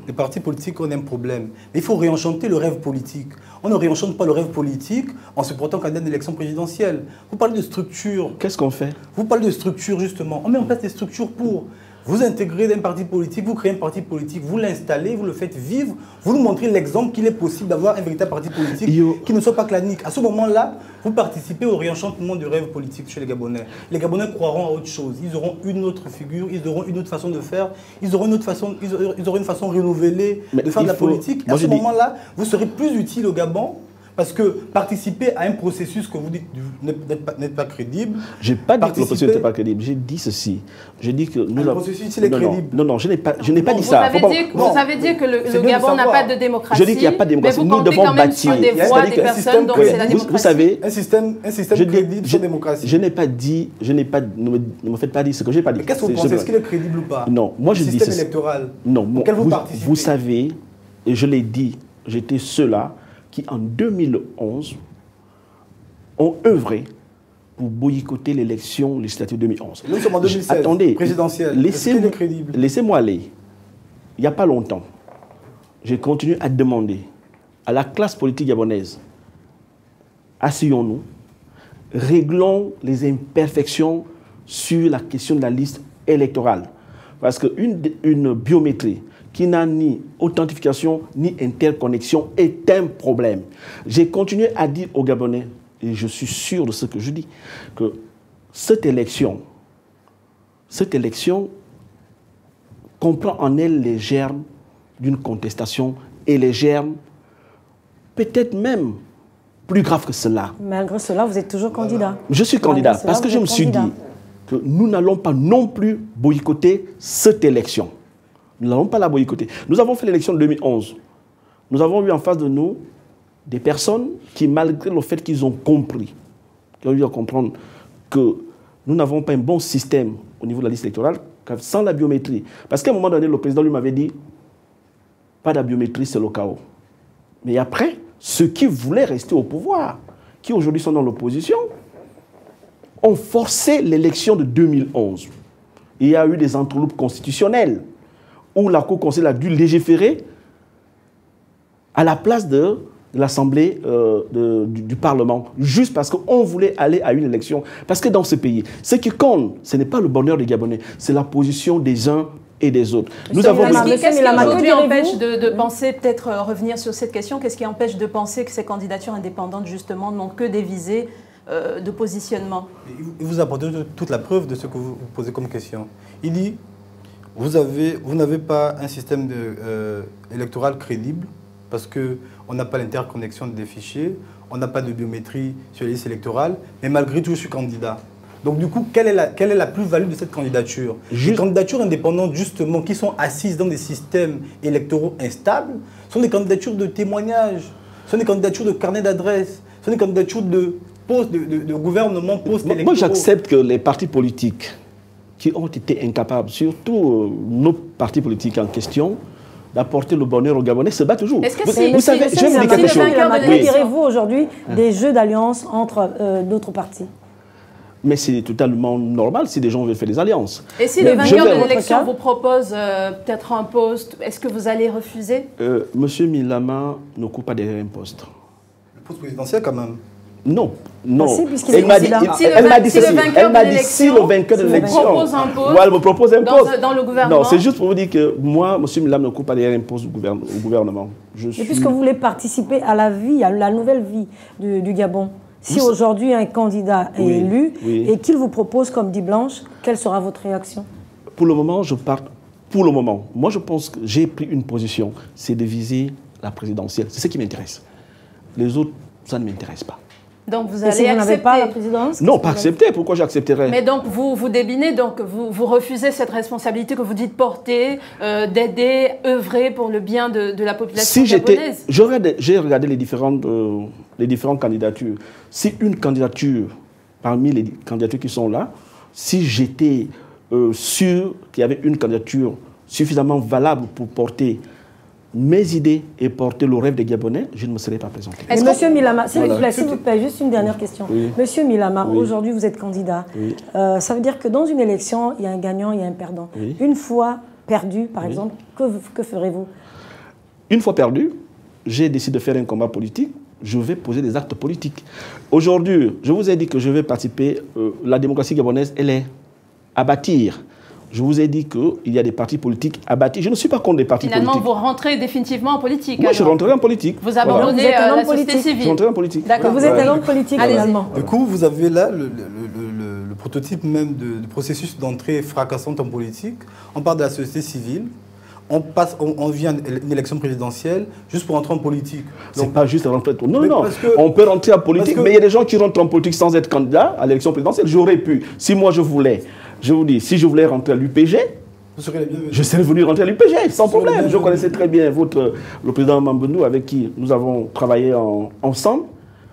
Speaker 4: les partis politiques ont un problème. Mais il faut réenchanter le rêve politique. On ne réenchante pas le rêve politique en se portant candidat à l'élection présidentielle. Vous parlez de structure.
Speaker 2: Qu'est-ce qu'on fait?
Speaker 4: Vous parlez de structure, justement. On met en place des structures pour... Vous intégrez d'un parti politique, vous créez un parti politique, vous l'installez, vous le faites vivre, vous nous montrez l'exemple qu'il est possible d'avoir un véritable parti politique qui ne soit pas clanique. À ce moment-là, vous participez au réenchantement du rêve politique chez les Gabonais. Les Gabonais croiront à autre chose. Ils auront une autre figure, ils auront une autre façon de faire, ils auront une façon renouvelée de faire de la politique. À ce moment-là, vous serez plus utile au Gabon. Parce que participer à un processus que vous dites n'êtes pas crédible...
Speaker 2: Je n'ai pas dit que le processus n'était pas crédible. J'ai dit ceci. J'ai dit que nous
Speaker 4: le processus, il est crédible.
Speaker 2: Non, je n'ai pas dit ça.
Speaker 1: Vous avez dit que le Gabon n'a pas de démocratie.
Speaker 2: Je dis qu'il n'y a pas de démocratie.
Speaker 1: Mais vous comptez quand même sur des voix, des personnes, donc c'est la démocratie.
Speaker 2: Vous savez...
Speaker 4: Un système crédible sans démocratie.
Speaker 2: Je n'ai pas dit... Ne me faites pas dire ce que je n'ai pas dit.
Speaker 4: Mais qu'est-ce que vous pensez? Est-ce qu'il est crédible ou pas?
Speaker 2: Non, moi je dis...
Speaker 4: Système électoral.
Speaker 2: Non,
Speaker 4: vous
Speaker 2: savez, et je l'ai dit, j'étais ceux-là qui, en 2011, ont œuvré pour boycotter l'élection législative 2011.
Speaker 4: Nous sommes en 2016,
Speaker 2: attendez,
Speaker 4: présidentielle.
Speaker 2: Laissez-moi aller. Il n'y a pas longtemps, j'ai continué à demander à la classe politique gabonaise, asseyons-nous, réglons les imperfections sur la question de la liste électorale. Parce qu'une biométrie qui n'a ni authentification ni interconnexion est un problème. J'ai continué à dire aux Gabonais, et je suis sûr de ce que je dis, que cette élection comprend en elle les germes d'une contestation et les germes peut-être même plus graves que cela.
Speaker 3: Malgré cela, vous êtes toujours candidat.
Speaker 2: Je suis candidat parce que je me suis dit que nous n'allons pas non plus boycotter cette élection. Nous n'allons pas la boycotter. Nous avons fait l'élection de 2011. Nous avons eu en face de nous des personnes qui, malgré le fait qu'ils ont compris, qui ont eu à comprendre que nous n'avons pas un bon système au niveau de la liste électorale, sans la biométrie. Parce qu'à un moment donné, le président lui m'avait dit, pas de biométrie, c'est le chaos. Mais après, ceux qui voulaient rester au pouvoir, qui aujourd'hui sont dans l'opposition, ont forcé l'élection de 2011. Il y a eu des entourloupes constitutionnelles où la Cour constitutionnelle a dû légiférer à la place de l'Assemblée du Parlement, juste parce qu'on voulait aller à une élection. Parce que dans ce pays, ce qui compte, ce n'est pas le bonheur des Gabonais, c'est la position des uns et des autres.
Speaker 1: Nous avons qu'est-ce qui aujourd'hui empêche de penser, peut-être revenir sur cette question, qu'est-ce qui empêche de penser que ces candidatures indépendantes, justement, n'ont que des visées de positionnement?
Speaker 4: Il vous apporte toute la preuve de ce que vous posez comme question. Il dit, vous n'avez pas un système électoral crédible parce qu'on n'a pas l'interconnexion des fichiers, on n'a pas de biométrie sur les listes électorales, mais malgré tout, je suis candidat. Donc du coup, quelle est la plus-value de cette candidature? Les candidatures indépendantes, justement, qui sont assises dans des systèmes électoraux instables, sont des candidatures de témoignages, sont des candidatures de carnet d'adresses, sont des candidatures de gouvernement post-électoraux.
Speaker 2: Moi, j'accepte que les partis politiques qui ont été incapables, surtout nos partis politiques en question, d'apporter le bonheur aux Gabonais, se battent toujours.
Speaker 1: Est-ce que
Speaker 2: vous savez, je vais vous dire quelque chose.
Speaker 3: Que direz-vous aujourd'hui des jeux d'alliance entre d'autres partis?
Speaker 2: Mais c'est totalement normal si des gens veulent faire des alliances.
Speaker 1: Et si le vainqueur de l'élection vous propose peut-être un poste, est-ce que vous allez refuser?
Speaker 2: Monsieur Milama ne court pas derrière un poste.
Speaker 4: Le poste présidentiel quand même?
Speaker 2: Non, non.
Speaker 3: Elle m'a dit
Speaker 2: si le vainqueur de l'élection me propose un poste
Speaker 1: dans le gouvernement.
Speaker 2: Non, c'est juste pour vous dire que moi, M. Millam ne court pas derrière un poste au gouvernement.
Speaker 3: Et puisque vous voulez participer à la vie, à la nouvelle vie du Gabon, Si aujourd'hui un candidat est élu et qu'il vous propose, comme dit Blanche, quelle sera votre réaction?
Speaker 2: Pour le moment, pour le moment, moi je pense que j'ai pris une position, c'est de viser la présidentielle. C'est ce qui m'intéresse. Les autres, ça ne m'intéresse pas.
Speaker 1: Donc vous allez accepter. Vous n'avez
Speaker 3: pas la présidence?
Speaker 2: Non, pas accepter. Pourquoi j'accepterais?
Speaker 1: Mais donc vous débinez, donc vous refusez cette responsabilité que vous dites porter, d'aider, œuvrer pour le bien de la population gabonaise.
Speaker 2: J'ai regardé les différentes candidatures. Si une candidature, parmi les candidatures qui sont là, si j'étais sûr qu'il y avait une candidature suffisamment valable pour porter mes idées et porter le rêve des Gabonais, je ne me serais pas présenté.
Speaker 3: Monsieur Milama, s'il vous plaît, juste une dernière question. Monsieur Milama, aujourd'hui vous êtes candidat. Ça veut dire que dans une élection, il y a un gagnant, il y a un perdant. Une fois perdu, par exemple, que ferez-vous?
Speaker 2: Une fois perdu, j'ai décidé de faire un combat politique. Je vais poser des actes politiques. Aujourd'hui, je vous ai dit que je vais participer. La démocratie gabonaise, elle est à bâtir. Je vous ai dit qu'il y a des partis politiques à bâtir. Je ne suis pas contre des partis politiques.
Speaker 1: Finalement, vous rentrez définitivement en politique.
Speaker 2: Moi, je rentrerai en politique.
Speaker 1: Vous abandonnez la société civile.
Speaker 2: Je rentrerai en politique.
Speaker 3: D'accord. Vous êtes un homme politique également.
Speaker 4: Du coup, vous avez là le prototype même du processus d'entrée fracassante en politique. On part de la société civile. On vient une élection présidentielle juste pour entrer en politique.
Speaker 2: C'est pas juste rentrer. Non. On peut rentrer en politique, mais il y a des gens qui rentrent en politique sans être candidat à l'élection présidentielle. J'aurais pu. Si moi je voulais, je vous dis, si je voulais rentrer à l'UPG, je serais venu rentrer à l'UPG sans problème. Je connaissais très bien le président Mambundou avec qui nous avons travaillé ensemble.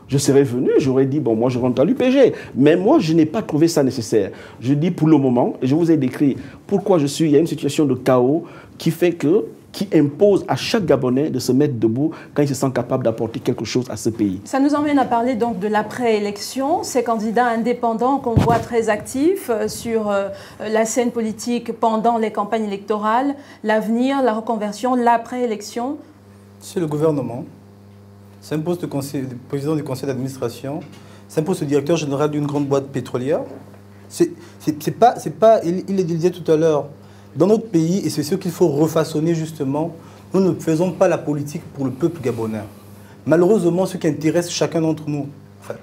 Speaker 2: Je serais venu, j'aurais dit, bon, moi je rentre à l'UPG. Mais moi, je n'ai pas trouvé ça nécessaire. Je dis pour le moment, et je vous ai décrit pourquoi il y a une situation de chaos qui impose à chaque Gabonais de se mettre debout quand il se sent capable d'apporter quelque chose à ce pays.
Speaker 1: Ça nous emmène à parler donc de l'après-élection. Ces candidats indépendants qu'on voit très actifs sur la scène politique pendant les campagnes électorales, l'avenir, la reconversion, l'après-élection.
Speaker 4: C'est le gouvernement. C'est un poste de président du conseil d'administration. C'est un poste de directeur général d'une grande boîte pétrolière. Il le disait tout à l'heure, dans notre pays, et c'est ce qu'il faut refaçonner justement, nous ne faisons pas la politique pour le peuple gabonais. Malheureusement, ce qui intéresse chacun d'entre nous, enfin,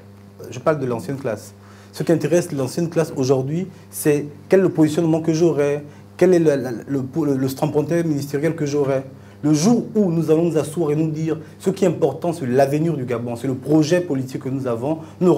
Speaker 4: je parle de l'ancienne classe, ce qui intéresse l'ancienne classe aujourd'hui, c'est quel est le positionnement que j'aurai, quel est le strapontin ministériel que j'aurai. Le jour où nous allons nous asseoir et nous dire ce qui est important, c'est l'avenir du Gabon, c'est le projet politique que nous avons, nous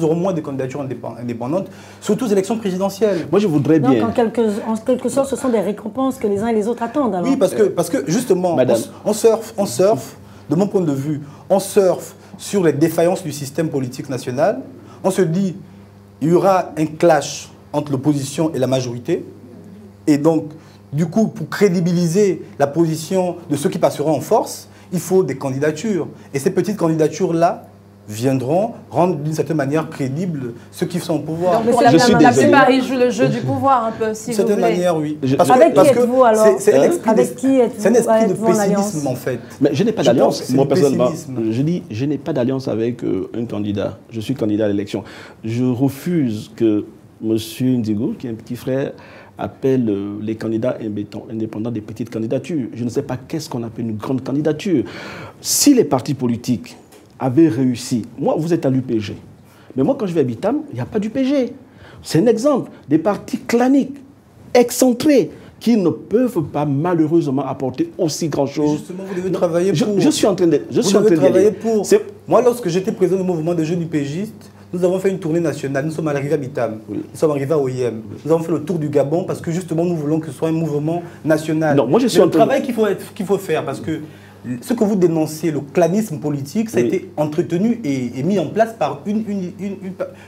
Speaker 4: aurons moins de candidatures indépendantes, surtout aux élections présidentielles.
Speaker 2: Moi, je voudrais bien...
Speaker 3: Donc, en quelque sorte, ce sont des récompenses que les uns et les autres attendent. Alors.
Speaker 4: Oui, parce que justement, on surfe, de mon point de vue, on surfe sur les défaillances du système politique national. On se dit, il y aura un clash entre l'opposition et la majorité, et donc... Du coup, pour crédibiliser la position de ceux qui passeront en force, il faut des candidatures. Et ces petites candidatures-là viendront rendre d'une certaine manière crédible ceux qui sont au pouvoir.
Speaker 1: Donc, la plupart, ils jouent le jeu du pouvoir un peu, si vous voulez.
Speaker 4: D'une certaine manière, oui.
Speaker 3: Avec qui êtes-vous alors?
Speaker 4: C'est un esprit de pessimisme, en fait.
Speaker 2: Mais je n'ai pas d'alliance, moi personnellement. Je dis, je n'ai pas d'alliance avec un candidat. Je suis candidat à l'élection. Je refuse que M. Ndigo, qui est un petit frère, appelle les candidats indépendants des petites candidatures. Je ne sais pas qu'est-ce qu'on appelle une grande candidature. Si les partis politiques avaient réussi, moi, vous êtes à l'UPG, mais moi, quand je vais à Bitam, il n'y a pas d'UPG. C'est un exemple. Des partis claniques, excentrés, qui ne peuvent pas malheureusement apporter aussi grand-chose.
Speaker 4: Justement, vous devez travailler pour...
Speaker 2: Je suis en train de...
Speaker 4: Moi, lorsque j'étais président du mouvement des jeunes UPGistes, nous avons fait une tournée nationale, nous sommes arrivés à Bitam, nous sommes arrivés à OIM, nous avons fait le tour du Gabon parce que justement nous voulons que ce soit un mouvement national.
Speaker 2: Non, moi je suis
Speaker 4: le travail qu'il faut faire parce que ce que vous dénoncez, le clanisme politique, ça a été entretenu et mis en place par une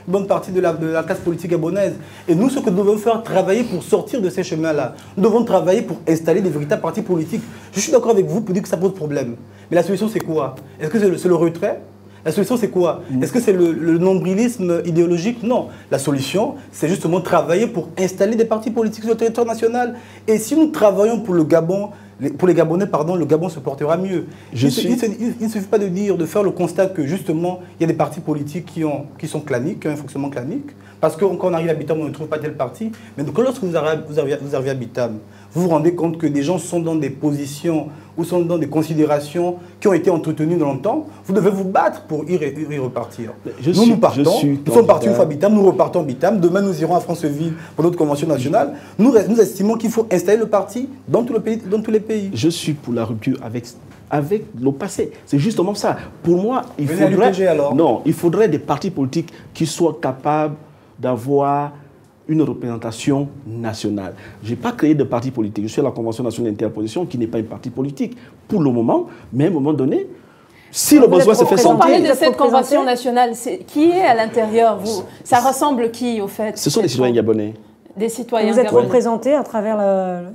Speaker 4: bonne partie de la classe politique gabonaise. Et nous, ce que nous devons faire, travailler pour sortir de ces chemins-là. Nous devons travailler pour installer des véritables partis politiques. Je suis d'accord avec vous pour dire que ça pose problème. Mais la solution, c'est quoi? Est-ce que c'est le retrait? La solution, c'est quoi? Est-ce que c'est le nombrilisme idéologique? Non. La solution, c'est justement travailler pour installer des partis politiques sur le territoire national. Et si nous travaillons pour le Gabon, pour les Gabonais, pardon, le Gabon se portera mieux. Il ne suffit pas de faire le constat que justement, il y a des partis politiques qui sont claniques, qui ont un fonctionnement clanique. Parce que quand on arrive à Bitam, on ne trouve pas tel parti. Mais donc, lorsque vous arrivez à Bitam, vous vous rendez compte que des gens sont dans des positions ou sont dans des considérations qui ont été entretenues dans longtemps, vous devez vous battre pour y repartir. Nous partons, nous sommes partis une fois à Bitam, nous repartons à Bitam, demain nous irons à Franceville pour notre convention nationale. Nous estimons qu'il faut installer le parti dans tous les pays.
Speaker 2: Je suis pour la rupture avec le passé. C'est justement ça. Pour moi, il faudrait des partis politiques qui soient capables d'avoir une représentation nationale. Je n'ai pas créé de parti politique. Je suis à la Convention nationale d'interposition qui n'est pas un parti politique pour le moment, mais à un moment donné, si le besoin se fait sentir...
Speaker 1: Vous parlez de cette Convention nationale, qui est à l'intérieur vous? Ça ressemble qui, au fait?
Speaker 2: Ce sont les citoyens gabonais.
Speaker 1: Des citoyens.
Speaker 3: Vous êtes représentés à travers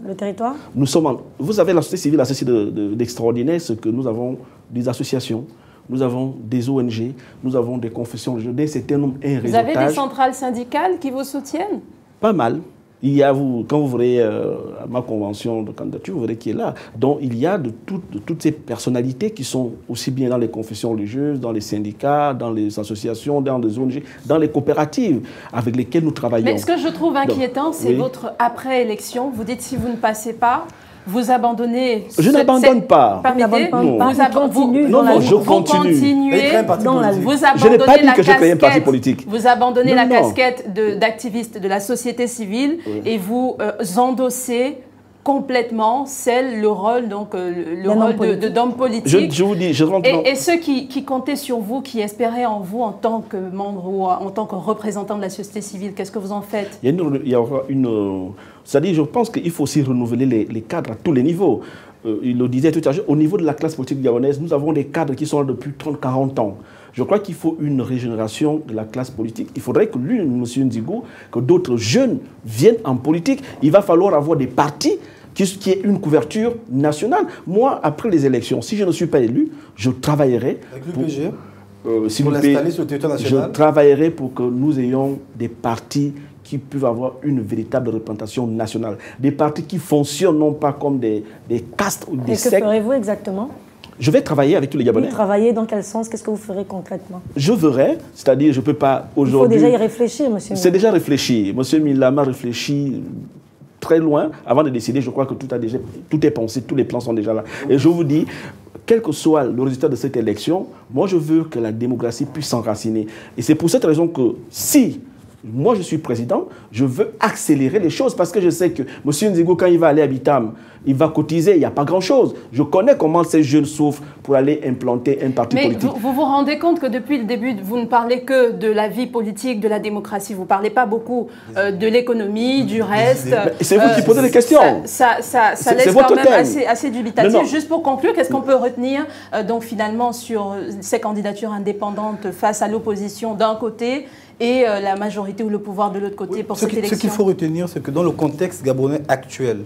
Speaker 3: le territoire?
Speaker 2: Vous avez la société civile assez d'extraordinaire, ce que nous avons des associations, nous avons des ONG, nous avons des confessions religieuses, certains nombres, un réseautage.
Speaker 1: Vous avez des centrales syndicales qui vous soutiennent?
Speaker 2: Pas mal. Il y a, quand vous verrez ma convention de candidature, vous verrez qui est là. Donc il y a de toutes ces personnalités qui sont aussi bien dans les confessions religieuses, dans les syndicats, dans les associations, dans les ONG, dans les coopératives avec lesquelles nous travaillons.
Speaker 1: Mais ce que je trouve inquiétant, c'est votre après-élection. Vous dites si vous ne passez pas, vous abandonnez...
Speaker 2: Je n'abandonne pas.
Speaker 1: Je continue.
Speaker 2: Je n'ai pas dit que je crée un parti politique.
Speaker 1: Vous abandonnez la casquette d'activiste de la société civile et vous endossez complètement le rôle d'homme politique.
Speaker 2: Je vous dis,
Speaker 1: et ceux qui comptaient sur vous, qui espéraient en vous en tant que membre ou en tant que représentant de la société civile, qu'est-ce que vous en faites?
Speaker 2: Il y aura une... C'est-à-dire, je pense qu'il faut aussi renouveler les cadres à tous les niveaux. Il le disait tout à l'heure, au niveau de la classe politique gabonaise, nous avons des cadres qui sont là depuis 30-40 ans. Je crois qu'il faut une régénération de la classe politique. Il faudrait que lui, M. Ndigou, que d'autres jeunes viennent en politique. Il va falloir avoir des partis qui aient une couverture nationale. Moi, après les élections, si je ne suis pas élu, je travaillerai
Speaker 4: pour l'installer sur le territoire national.
Speaker 2: Je travaillerai pour que nous ayons des partis qui peuvent avoir une véritable représentation nationale. Des partis qui fonctionnent non pas comme des castes ou des sectes.
Speaker 3: Et que ferez-vous exactement?
Speaker 2: Je vais travailler avec tous les Gabonais.
Speaker 3: Vous travaillez dans quel sens? Qu'est-ce que vous ferez concrètement?
Speaker 2: Je ferai, c'est-à-dire je ne peux pas aujourd'hui...
Speaker 3: Il faut déjà y réfléchir, monsieur.
Speaker 2: C'est déjà réfléchi. Monsieur Milama réfléchit très loin. Avant de décider, je crois que tout est pensé, tous les plans sont déjà là. Et je vous dis, quel que soit le résultat de cette élection, moi je veux que la démocratie puisse s'enraciner. Et c'est pour cette raison que si moi je suis président, je veux accélérer les choses parce que je sais que M. Ndigou, quand il va aller à Bitam, il va cotiser, il n'y a pas grand-chose. Je connais comment ces jeunes souffrent pour aller implanter un parti politique.
Speaker 1: Mais vous vous rendez compte que depuis le début, vous ne parlez que de la vie politique, de la démocratie. Vous ne parlez pas beaucoup de l'économie, du reste.
Speaker 2: C'est vous qui posez les questions.
Speaker 1: Ça laisse quand même assez dubitatif. Non. Juste pour conclure, qu'est-ce qu'on peut retenir donc finalement sur ces candidatures indépendantes face à l'opposition d'un côté et la majorité ou le pouvoir de l'autre côté pour cette élection?
Speaker 4: Ce qu'il faut retenir, c'est que dans le contexte gabonais actuel,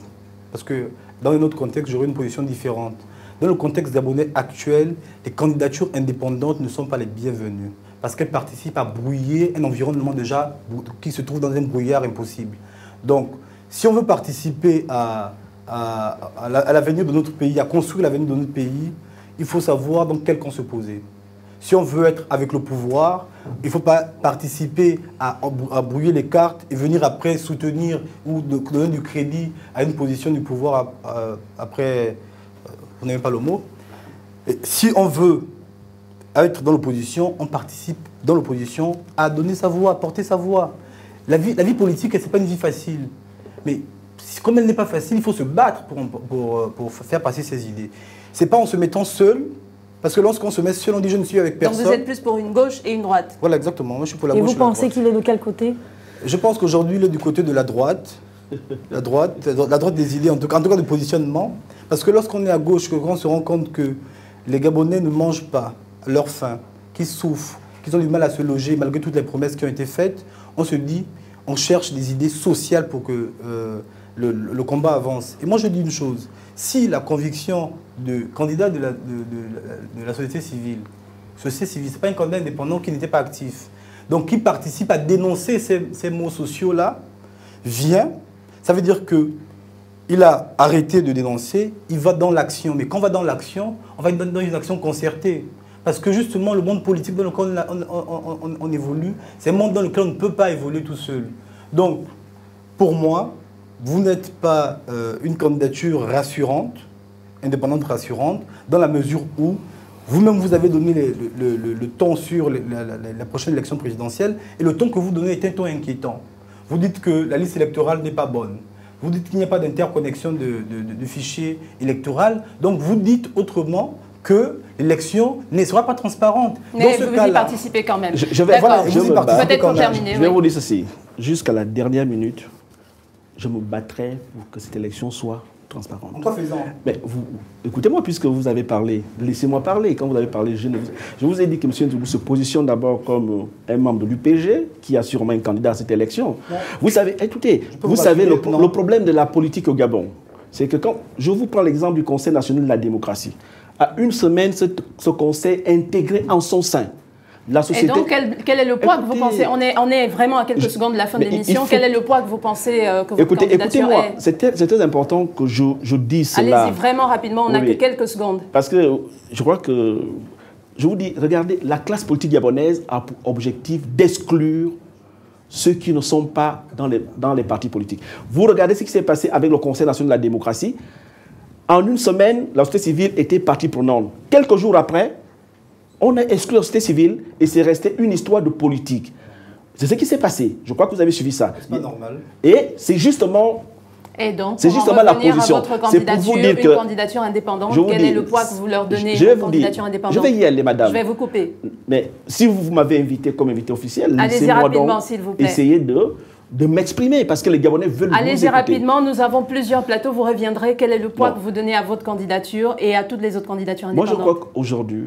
Speaker 4: parce que dans un autre contexte, j'aurais une position différente. Dans le contexte gabonais actuel, les candidatures indépendantes ne sont pas les bienvenues parce qu'elles participent à brouiller un environnement déjà qui se trouve dans un brouillard impossible. Donc, si on veut participer à l'avenir de notre pays, à construire l'avenir de notre pays, il faut savoir dans quel camp se poser. Si on veut être avec le pouvoir, il ne faut pas participer à brouiller les cartes et venir après soutenir ou donner du crédit à une position du pouvoir après, vous n'aimez pas le mot. Et si on veut être dans l'opposition, on participe dans l'opposition à donner sa voix, à porter sa voix. La vie politique, ce n'est pas une vie facile. Mais comme elle n'est pas facile, il faut se battre pour faire passer ses idées. Ce n'est pas en se mettant seul. Parce que lorsqu'on se met seul, on dit je ne suis avec personne.
Speaker 1: Donc vous êtes plus pour une gauche et une droite.
Speaker 4: Voilà, exactement. Moi, je suis pour la gauche.
Speaker 3: Et vous pensez qu'il est de quel côté?
Speaker 4: Je pense qu'aujourd'hui, il est du côté de la droite. La droite des idées, en tout cas de positionnement. Parce que lorsqu'on est à gauche, on se rend compte que les Gabonais ne mangent pas à leur faim, qu'ils souffrent, qu'ils ont du mal à se loger malgré toutes les promesses qui ont été faites, on se dit, on cherche des idées sociales pour que le combat avance. Et moi, je dis une chose. Si la conviction de candidat de la société civile, ce n'est pas un candidat indépendant qui n'était pas actif, donc qui participe à dénoncer ces maux sociaux-là, vient, ça veut dire qu'il a arrêté de dénoncer, il va dans l'action. Mais quand on va dans l'action, on va dans une action concertée. Parce que justement, le monde politique dans lequel on évolue, c'est un monde dans lequel on ne peut pas évoluer tout seul. Donc, pour moi, vous n'êtes pas une candidature rassurante, indépendante rassurante, dans la mesure où vous-même vous avez donné le ton sur la prochaine élection présidentielle, et le ton que vous donnez est un ton inquiétant. Vous dites que la liste électorale n'est pas bonne. Vous dites qu'il n'y a pas d'interconnexion de fichiers électoral. Donc vous dites autrement que l'élection ne sera pas transparente.
Speaker 1: Mais vous y participez quand même.
Speaker 2: Je vais
Speaker 1: peut-être pour terminer.
Speaker 2: Je vais vous dire ceci. Jusqu'à la dernière minute, je me battrai pour que cette élection soit transparente.
Speaker 4: En quoi faisant?
Speaker 2: Mais écoutez-moi, puisque vous avez parlé, laissez-moi parler. Quand vous avez parlé, je vous ai dit que M. Ntoubou se positionne d'abord comme un membre de l'UPG, qui a sûrement un candidat à cette élection. Ouais. Vous savez, écoutez, vous savez le problème de la politique au Gabon, c'est que quand je vous prends l'exemple du Conseil national de la démocratie, à une semaine, ce conseil intégré en son sein la société.
Speaker 1: Et donc, quel est le poids que vous pensez? On est vraiment à quelques secondes de la fin de l'émission. Quel est le poids que vous pensez que votre candidature est?
Speaker 2: C'est très important que je dise cela.
Speaker 1: Allez-y, vraiment rapidement, on n'a que quelques secondes.
Speaker 2: Parce que je crois que, je vous dis, regardez, la classe politique gabonaise a pour objectif d'exclure ceux qui ne sont pas dans les partis politiques. Vous regardez ce qui s'est passé avec le Conseil national de la démocratie. En une semaine, la société civile était partie prenante. Quelques jours après, on a exclu la société civile et c'est resté une histoire de politique. C'est ce qui s'est passé. Je crois que vous avez suivi ça.
Speaker 4: C'est pas normal.
Speaker 2: Et c'est justement...
Speaker 1: Et donc,
Speaker 2: c'est justement la position.
Speaker 1: C'est pour vous dire que une candidature indépendante, quel est le poids que vous leur donnez une candidature indépendante?
Speaker 2: Je vais y aller, madame.
Speaker 1: Je vais vous couper.
Speaker 2: Mais si vous m'avez invité comme invité officiel,
Speaker 1: allez-y rapidement, s'il vous plaît.
Speaker 2: Essayez de m'exprimer, parce que les Gabonais veulent vous écouter.
Speaker 1: Allez-y rapidement, nous avons plusieurs plateaux, vous reviendrez. Quel est le poids que vous donnez à votre candidature et à toutes les autres candidatures indépendantes?
Speaker 2: Moi, je crois qu'aujourd'hui,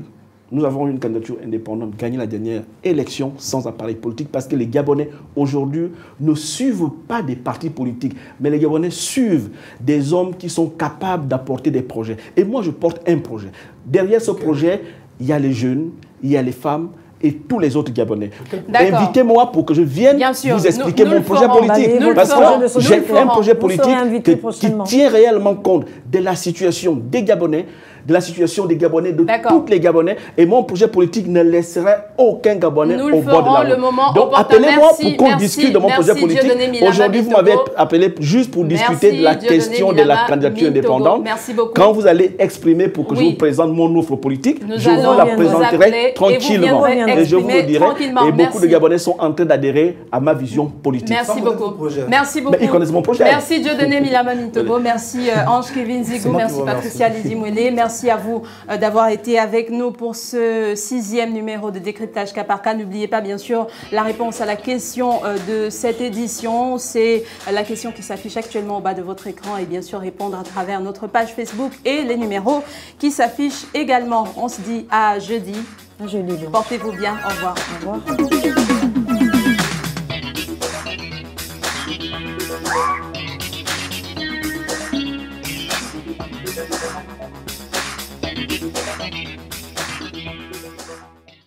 Speaker 2: nous avons une candidature indépendante, gagné la dernière élection sans appareil politique, parce que les Gabonais, aujourd'hui, ne suivent pas des partis politiques, mais les Gabonais suivent des hommes qui sont capables d'apporter des projets. Et moi, je porte un projet. Derrière ce projet, il y a les jeunes, il y a les femmes, et tous les autres Gabonais. Invitez-moi pour que je vienne vous expliquer mon projet politique. Parce que j'ai un projet politique qui tient réellement compte de la situation des Gabonais, de la situation des Gabonais, de tous les Gabonais. Et mon projet politique ne laisserait aucun Gabonais au bord de la route. Donc appelez-moi pour qu'on discute de mon projet politique. Aujourd'hui, vous m'avez appelé juste pour discuter de la question de la candidature indépendante. Quand vous allez exprimer pour que je vous présente mon offre politique, je vous la présenterai tranquillement. Et je vous le dirai. Et beaucoup de Gabonais sont en train d'adhérer à ma vision politique.
Speaker 1: Merci beaucoup. Merci beaucoup.
Speaker 2: Mais ils connaissent mon projet.
Speaker 1: Merci Dieudonné Milama Mintogo. Merci Ange Kevin Zigou. Merci Patricia Lizimouélé. Merci à vous d'avoir été avec nous pour ce 6e numéro de Décryptage cas par cas. N'oubliez pas, bien sûr, la réponse à la question de cette édition. C'est la question qui s'affiche actuellement au bas de votre écran. Et bien sûr, répondre à travers notre page Facebook et les numéros qui s'affichent également. On se dit à jeudi. Portez-vous bien. Au revoir.
Speaker 3: Au revoir.